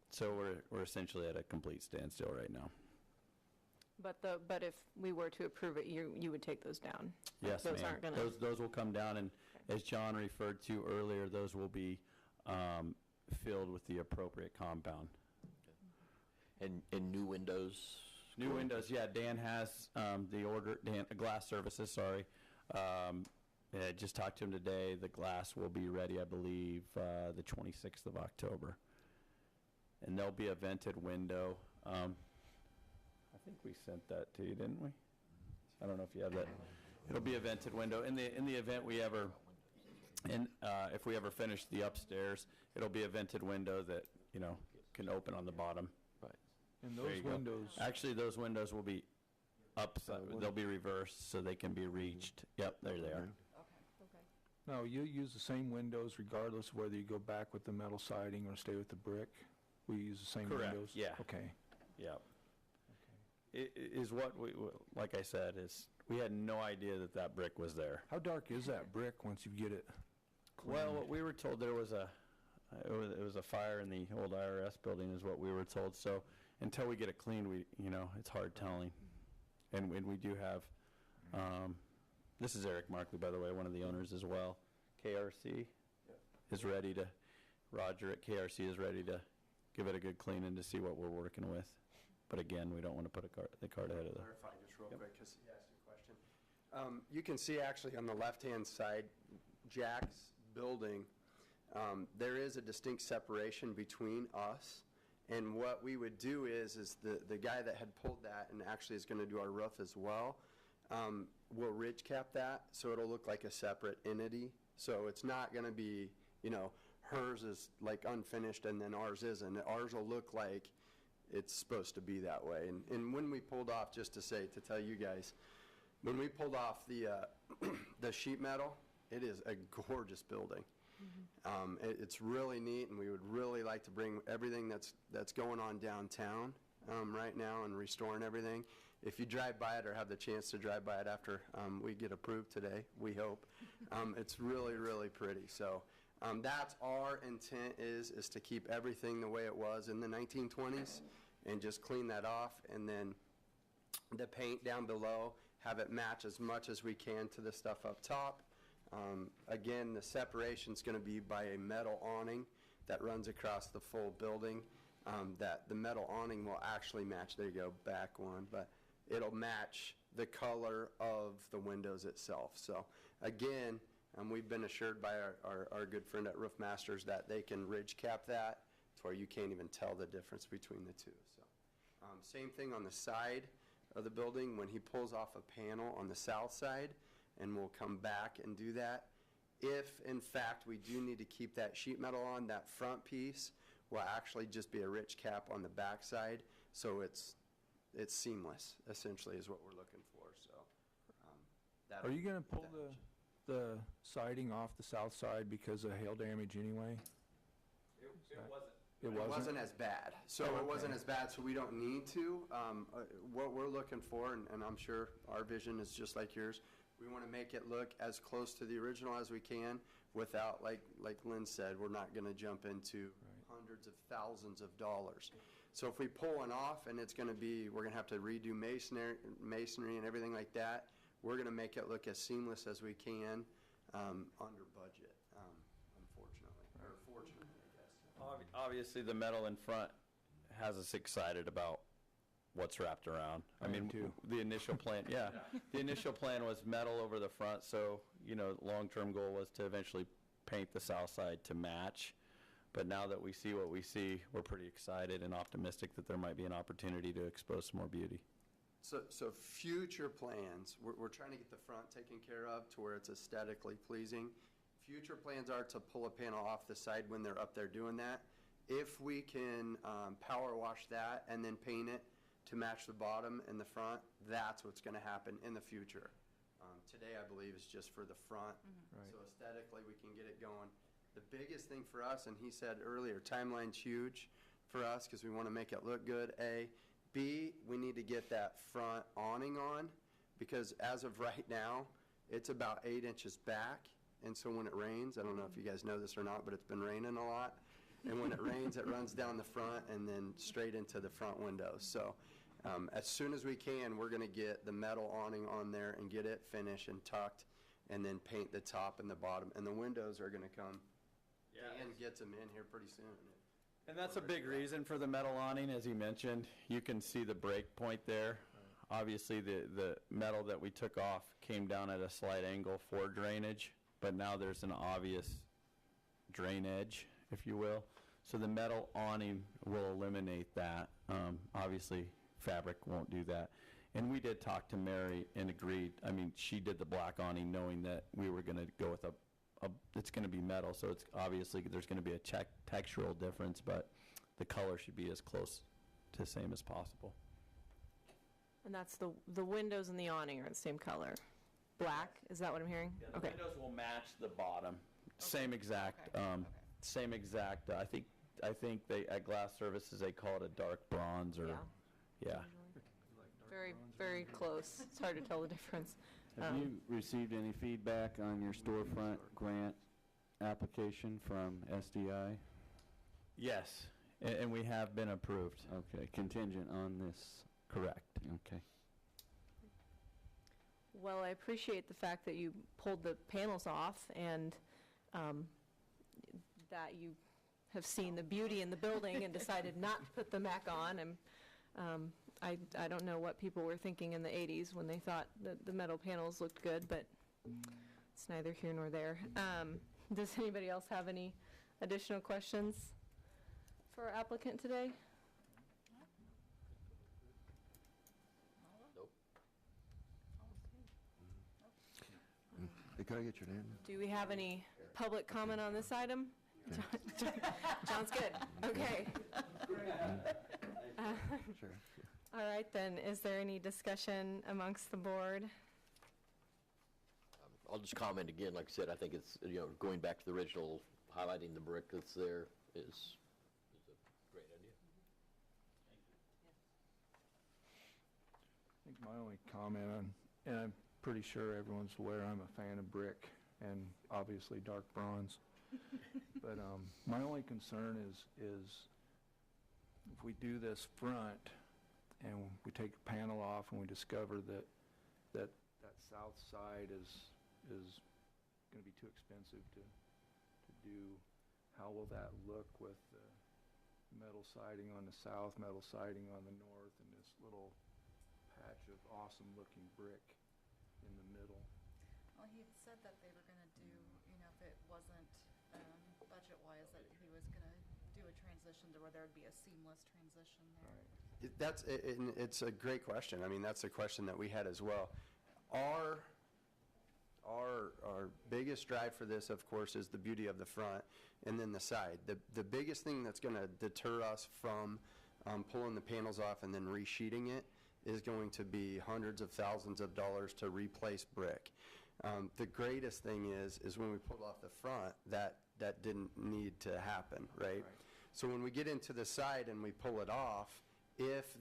So we're essentially at a complete standstill right now. But if we were to approve it, you would take those down? Yes, Those ma'am. aren't gonna- Those will come down, and as John referred to earlier, those will be filled with the appropriate compound. And new windows? New windows, yeah. Dan has the order, Glass Services, sorry. I just talked to him today. The glass will be ready, I believe, the 26th of October. And there'll be a vented window. I think we sent that to you, didn't we? I don't know if you have that. It'll be a vented window. In the event we ever, if we ever finish the upstairs, it'll be a vented window that, can open on the bottom. And There those you go. windows, Actually, those windows will be upside, they'll be reversed so they can be reached. Yep, there they are. no, you use the same windows regardless of whether you go back with the metal siding or stay with the brick? We use the same Correct, windows? yeah. Okay. Yep. Is what we, like I said, is we had no idea that brick was there. How dark is that brick once you get it Well, cleaned? what we were told, there was it was a fire in the old IRS building is what we were told. So until we get it cleaned, it's hard telling. And we do have, this is Eric Markley, by the way, one of the owners as well. KRC is ready to, Roger at KRC is ready to give it a good clean and to see what we're working with. But again, we don't want to put the cart ahead of the. Clarify just real quick, because he asked a question. You can see actually on the left-hand side, Jack's building, there is a distinct separation between us. And what we would do is the guy that had pulled that and actually is going to do our roof as well, will ridge cap that so it'll look like a separate entity. So it's not going to be, hers is like unfinished and then ours isn't. Ours will look like it's supposed to be that way. And when we pulled off, just to tell you guys, when we pulled off the sheet metal, it is a gorgeous building. It's really neat, and we would really like to bring everything that's going on downtown right now and restoring everything. If you drive by it or have the chance to drive by it after we get approved today, we hope, it's really, really pretty. So that's our intent is to keep everything the way it was in the 1920s and just clean that off, and then the paint down below, have it match as much as we can to the stuff up top. Again, the separation's going to be by a metal awning that runs across the full building. That the metal awning will actually match, there you go, back one, but it'll match the color of the windows itself. So again, we've been assured by our good friend at Roof Masters that they can ridge cap that to where you can't even tell the difference between the two. So same thing on the side of the building. When he pulls off a panel on the south side, and we'll come back and do that. If, in fact, we do need to keep that sheet metal on, that front piece will actually just be a rich cap on the back side, so it's seamless, essentially, is what we're looking for. So, Are you going to pull the siding off the south side because of hail damage anyway? It wasn't as bad. So it wasn't as bad, so we don't need to. What we're looking for, and I'm sure our vision is just like yours, we want to make it look as close to the original as we can without, like Lynn said, we're not going to jump into hundreds of thousands of dollars. So if we pull one off and it's going to be, we're going to have to redo masonry and everything like that, we're going to make it look as seamless as we can under budget, unfortunately, or fortunately, I guess. Obviously, the metal in front has us excited about what's wrapped around. I am too. The initial plan, yeah, the initial plan was metal over the front, so, long-term goal was to eventually paint the south side to match. But now that we see what we see, we're pretty excited and optimistic that there might be an opportunity to expose some more beauty. So future plans, we're trying to get the front taken care of to where it's aesthetically pleasing. Future plans are to pull a panel off the side when they're up there doing that. If we can power wash that and then paint it to match the bottom and the front, that's what's going to happen in the future. Today, I believe, is just for the front. Right. So aesthetically, we can get it going. The biggest thing for us, and he said earlier, timeline's huge for us because we want to make it look good, A. B, we need to get that front awning on because as of right now, it's about 8 inches back. And so when it rains, I don't know if you guys know this or not, but it's been raining a lot. And when it rains, it runs down the front and then straight into the front windows. So as soon as we can, we're going to get the metal awning on there and get it finished and tucked and then paint the top and the bottom. And the windows are going to come. Dan gets them in here pretty soon. And that's a big reason for the metal awning, as he mentioned. You can see the break point there. Obviously, the metal that we took off came down at a slight angle for drainage, but now there's an obvious drain edge, if you will. So the metal awning will eliminate that. Obviously, fabric won't do that. And we did talk to Mary and agreed. I mean, she did the black awning knowing that we were going to go with it's going to be metal, so it's obviously there's going to be a textural difference, but the color should be as close to the same as possible. And that's the windows and the awning are the same color? Black, is that what I'm hearing? Yeah, the windows will match the bottom. Same exact, same exact, I think they, at Glass Services, they call it a dark bronze or, yeah. Very, very close. It's hard to tell the difference. Have you received any feedback on your storefront grant application from SDI? Yes, and we have been approved. Okay, contingent on this? Correct. Okay. Well, I appreciate the fact that you pulled the panels off and that you have seen the beauty in the building and decided not to put them back on. And I don't know what people were thinking in the 80s when they thought that the metal panels looked good, but it's neither here nor there. Does anybody else have any additional questions for our applicant today? Nope. Hey, can I get your name? Do we have any public comment on this item? Sounds good. Okay. Sure. All right, then. Is there any discussion amongst the board? I'll just comment again, like I said, I think it's, going back to the original, highlighting the brick that's there is a great idea. I think my only comment on, and I'm pretty sure everyone's aware I'm a fan of brick and obviously dark bronze. But my only concern is if we do this front and we take a panel off and we discover that south side is going to be too expensive to do, how will that look with the metal siding on the south, metal siding on the north, and this little patch of awesome looking brick in the middle? Well, he had said that they were going to do, if it wasn't budget-wise, that he was going to do a transition to where there would be a seamless transition there. It's a great question. I mean, that's a question that we had as well. Our biggest drive for this, of course, is the beauty of the front and then the side. The biggest thing that's going to deter us from pulling the panels off and then resheeting it is going to be hundreds of thousands of dollars to replace brick. The greatest thing is when we pulled off the front, that didn't need to happen, right? So when we get into the side and we pull it off, if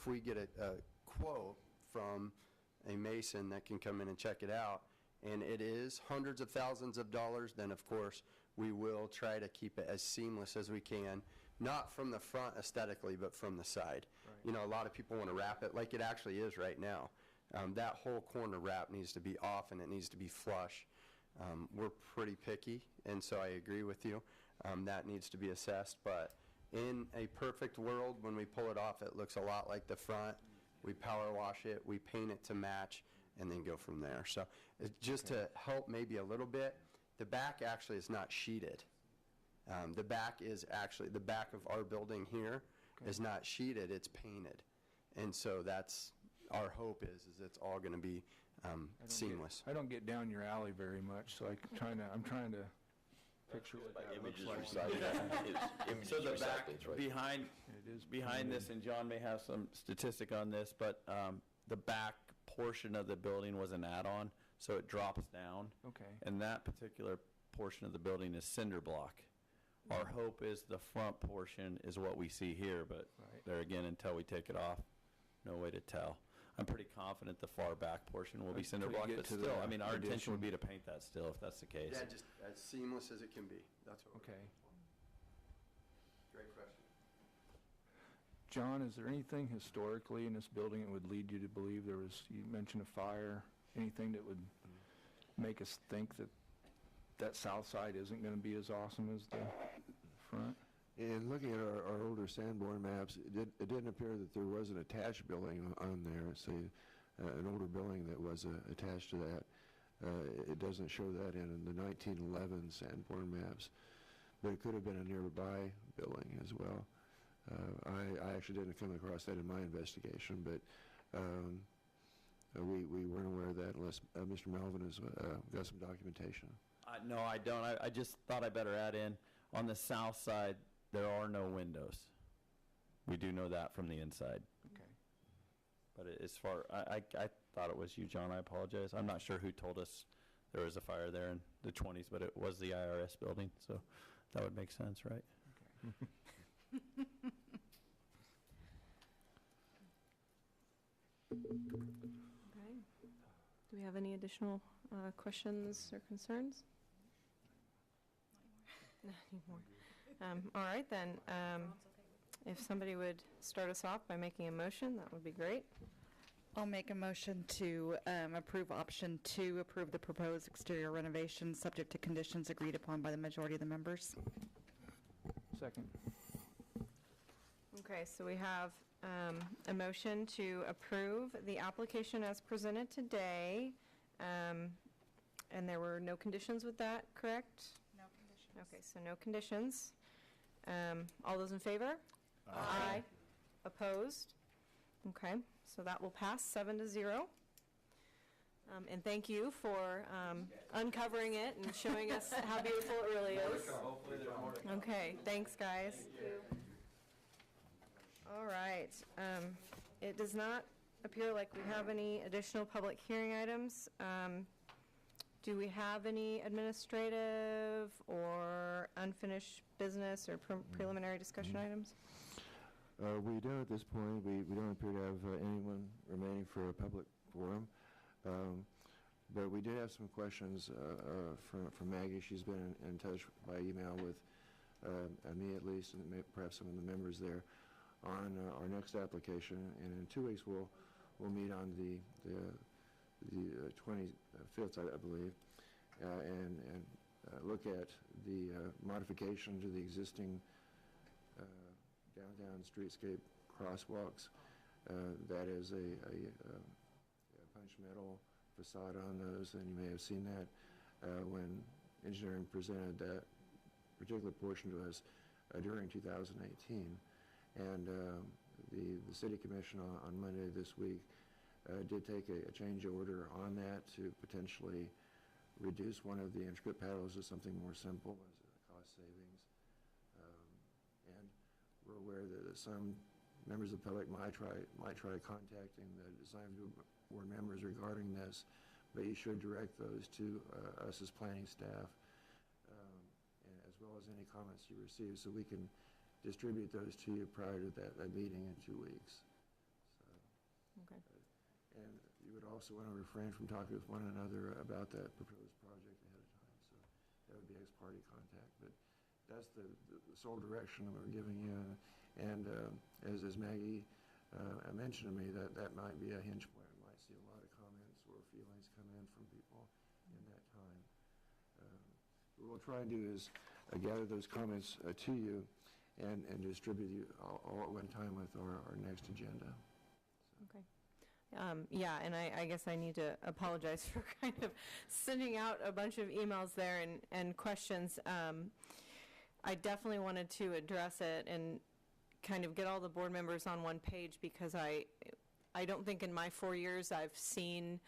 we get a quote from a mason that can come in and check it out, and it is hundreds of thousands of dollars, then of course we will try to keep it as seamless as we can, not from the front aesthetically, but from the side. Right. A lot of people want to wrap it like it actually is right now. That whole corner wrap needs to be off and it needs to be flush. We're pretty picky, and so I agree with you. That needs to be assessed, but In a perfect world, when we pull it off, it looks a lot like the front. We power wash it, we paint it to match, and then go from there. So just to help maybe a little bit, the back actually is not sheeted. The back is actually, the back of our building here is not sheeted, it's painted. And so that's, our hope is it's all going to be seamless. I don't get down your alley very much, so I'm trying to picture what By that looks images like. recycled. So the back, That's right. behind, It is behind this, and John may have some statistic on this, but the back portion of the building was an add-on, so it drops down. Okay. And that particular portion of the building is cinder block. Our hope is the front portion is what we see here, but Right. there again, until we take it off, no way to tell. I'm pretty confident the far back portion will be cinder Until block, you get but to still, the I mean, our intention would addition. be to paint that still, if that's the case. Yeah, just as seamless as it can be. That's what we're Okay. Great question. John, is there anything historically in this building that would lead you to believe there was, you mentioned a fire, anything that would make us think that that south side isn't going to be as awesome as the front? In looking at our older Sanborn maps, it didn't appear that there was an attached building on there, say, an older building that was attached to that. It doesn't show that in the 1911 Sanborn maps, but it could have been a nearby building as well. I actually didn't come across that in my investigation, but we weren't aware of that unless Mr. Melvin has got some documentation. No, I don't. I just thought I better add in, on the south side, there are no windows. We do know that from the inside. Okay. But as far, I thought it was you, John. I apologize. I'm not sure who told us there was a fire there in the 20s, but it was the IRS building, so that would make sense, right? Okay. Do we have any additional questions or concerns? Not anymore. All right, then. If somebody would start us off by making a motion, that would be great. I'll make a motion to approve option 2, approve the proposed exterior renovation subject to conditions agreed upon by the majority of the members. Second. Okay, so we have a motion to approve the application as presented today, and there were no conditions with that, correct? No conditions. Okay, so no conditions. All those in favor? Aye. Opposed? Okay, so that will pass 7-0. And thank you for uncovering it and showing us how beautiful it really is. Okay, thanks, guys. All right. It does not appear like we have any additional public hearing items. Do we have any administrative or unfinished business or preliminary discussion items? We don't at this point. We don't appear to have anyone remaining for a public forum. But we did have some questions from Maggie. She's been in touch by email with me at least, and perhaps some of the members there, on our next application. And in 2 weeks, we'll meet on the 25th, I believe, and look at the modification to the existing downtown streetscape crosswalks. That is a punched metal facade on those, and you may have seen that when engineering presented that particular portion to us during 2018. And the City Commission on Monday this week did take a change order on that to potentially reduce one of the intricate panels to something more simple as a cost savings. And we're aware that some members of the public might try contacting the design board members regarding this, but you should direct those to us as planning staff, and as well as any comments you receive, so we can distribute those to you prior to that meeting in 2 weeks. Okay. And you would also want to refrain from talking with one another about that proposed project ahead of time, so that would be ex-party contact. But that's the sole direction that we're giving you. And as Maggie mentioned to me, that might be a hinge point. We might see a lot of comments or feelings come in from people in that time. What we'll try and do is gather those comments to you and distribute you all at one time with our next agenda. Okay. Yeah, and I guess I need to apologize for kind of sending out a bunch of emails there and questions. I definitely wanted to address it and kind of get all the board members on one page, because I don't think in my 4 years I've seen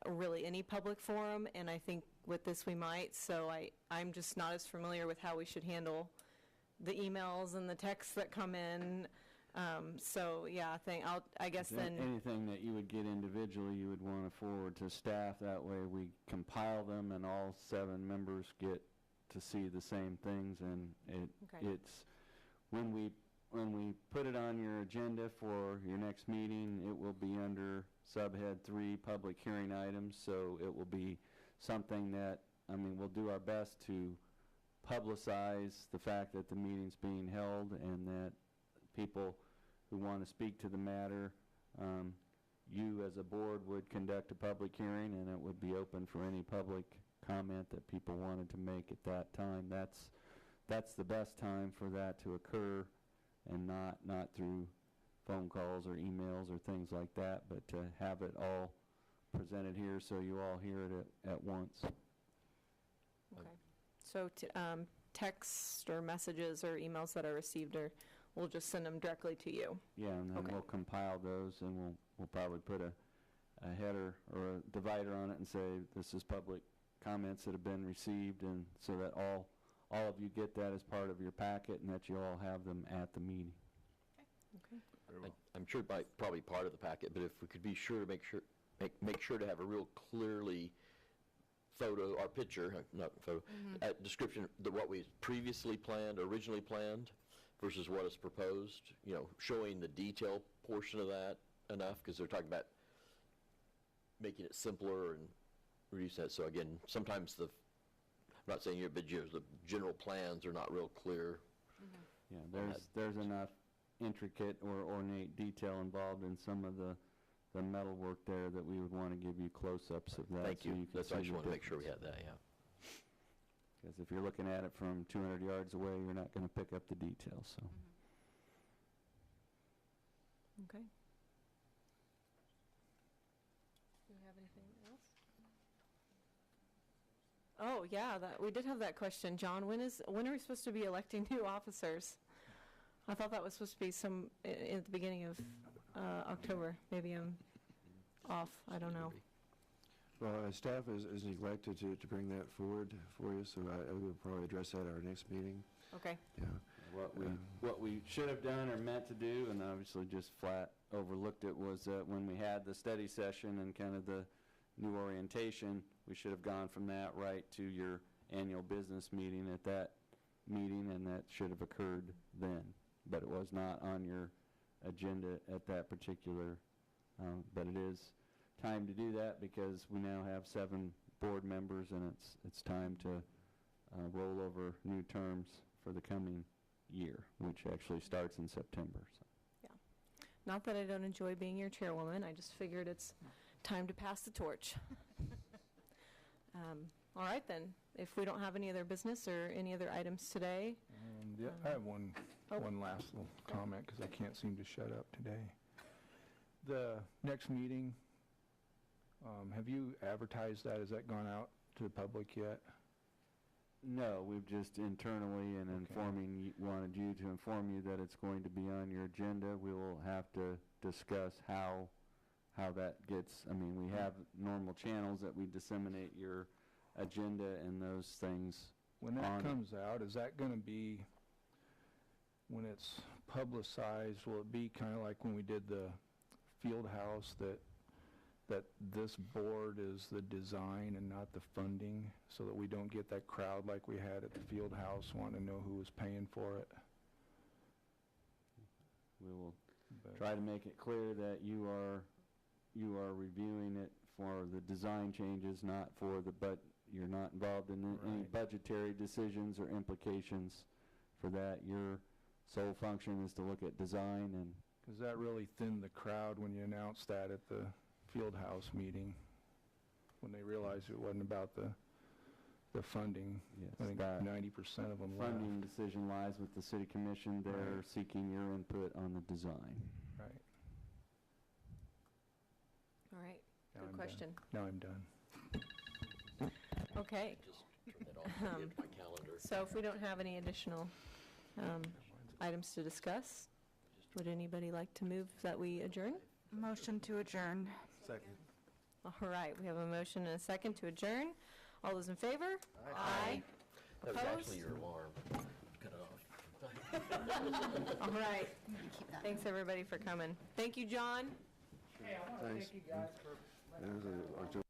really any public forum, and I think with this we might, so I'm just not as familiar with how we should handle the emails and the texts that come in. So yeah, I guess then anything that you would get individually, you would want to forward to staff. That way we compile them and all 7 members get to see the same things, and it's when we put it on your agenda for your next meeting, it will be under subhead 3, public hearing items. So it will be something that, we'll do our best to publicize the fact that the meeting's being held, and that people who want to speak to the matter, you as a board would conduct a public hearing, and it would be open for any public comment that people wanted to make at that time. That's the best time for that to occur, and not through phone calls or emails or things like that, but to have it all presented here so you all hear it at once. Okay. So text or messages or emails that are received, or we'll just send them directly to you? Yeah, and then Okay. we'll compile those, and we'll probably put a header or a divider on it and say this is public comments that have been received, and so that all of you get that as part of your packet, and that you all have them at the meeting. Okay. I'm sure probably part of the packet, but if we could be sure to make sure to have a real clearly photo or picture, not photo, description of what we previously planned, originally planned, versus what is proposed, showing the detail portion of that enough, because they're talking about making it simpler and reducing that. So again, sometimes I'm not saying here, but the general plans are not real clear. Yeah, there's enough intricate or ornate detail involved in some of the metal work there that we would want to give you close-ups of that. Thank you. That's why I just want to make sure we differences. had that, yeah. Because if you're looking at it from 200 yards away, you're not going to pick up the details. So. Okay. Do we have anything else? Oh, yeah, we did have that question, John. When are we supposed to be electing new officers? I thought that was supposed to be at the beginning of October. Maybe I'm off. I don't know. Well, staff is neglected to bring that forward for you, so I will probably address that at our next meeting. Okay. Yeah. What we should have done or meant to do, and obviously just flat overlooked it, was that when we had the study session and kind of the new orientation, we should have gone from that right to your annual business meeting at that meeting, and that should have occurred then. But it was not on your agenda at that particular, but it is time to do that, because we now have 7 board members, and it's time to roll over new terms for the coming year, which actually starts in September. So. Yeah. Not that I don't enjoy being your chairwoman. I just figured it's time to pass the torch. All right, then. If we don't have any other business or any other items today. Yeah, I have one last little comment, because I can't seem to shut up today. The next meeting, have you advertised that? Has that gone out to the public yet? No, we've just internally and wanted you to inform you that it's going to be on your agenda. We will have to discuss how that gets. We have normal channels that we disseminate your agenda and those things. When that comes out, is that going to be, when it's publicized, will it be kind of like when we did the field house, that this board is the design and not the funding, so that we don't get that crowd like we had at the field house wanting to know who was paying for it? We will try to make it clear that you are reviewing it for the design changes, not for you're not involved in any budgetary decisions or implications for that. Your sole function is to look at design. And because that really thinned the crowd when you announced that at the field house meeting, when they realized it wasn't about the the funding. Yes, I think that 90% of them left. funding decision lies with the city commission. They're Right. seeking your input on the design. Right. All right, Now good I'm done. question. Now I'm done. Okay, Just turn that off and get my calendar. so if we don't have any additional items to discuss, would anybody like to move that we adjourn? Motion to adjourn. Second. All right, we have a motion and a second to adjourn. All those in favor? Aye. That was Opposed? actually your alarm. Cut it off. All right. Thanks, everybody, for coming. Thank you, John. Hey, I want to thank you guys for letting us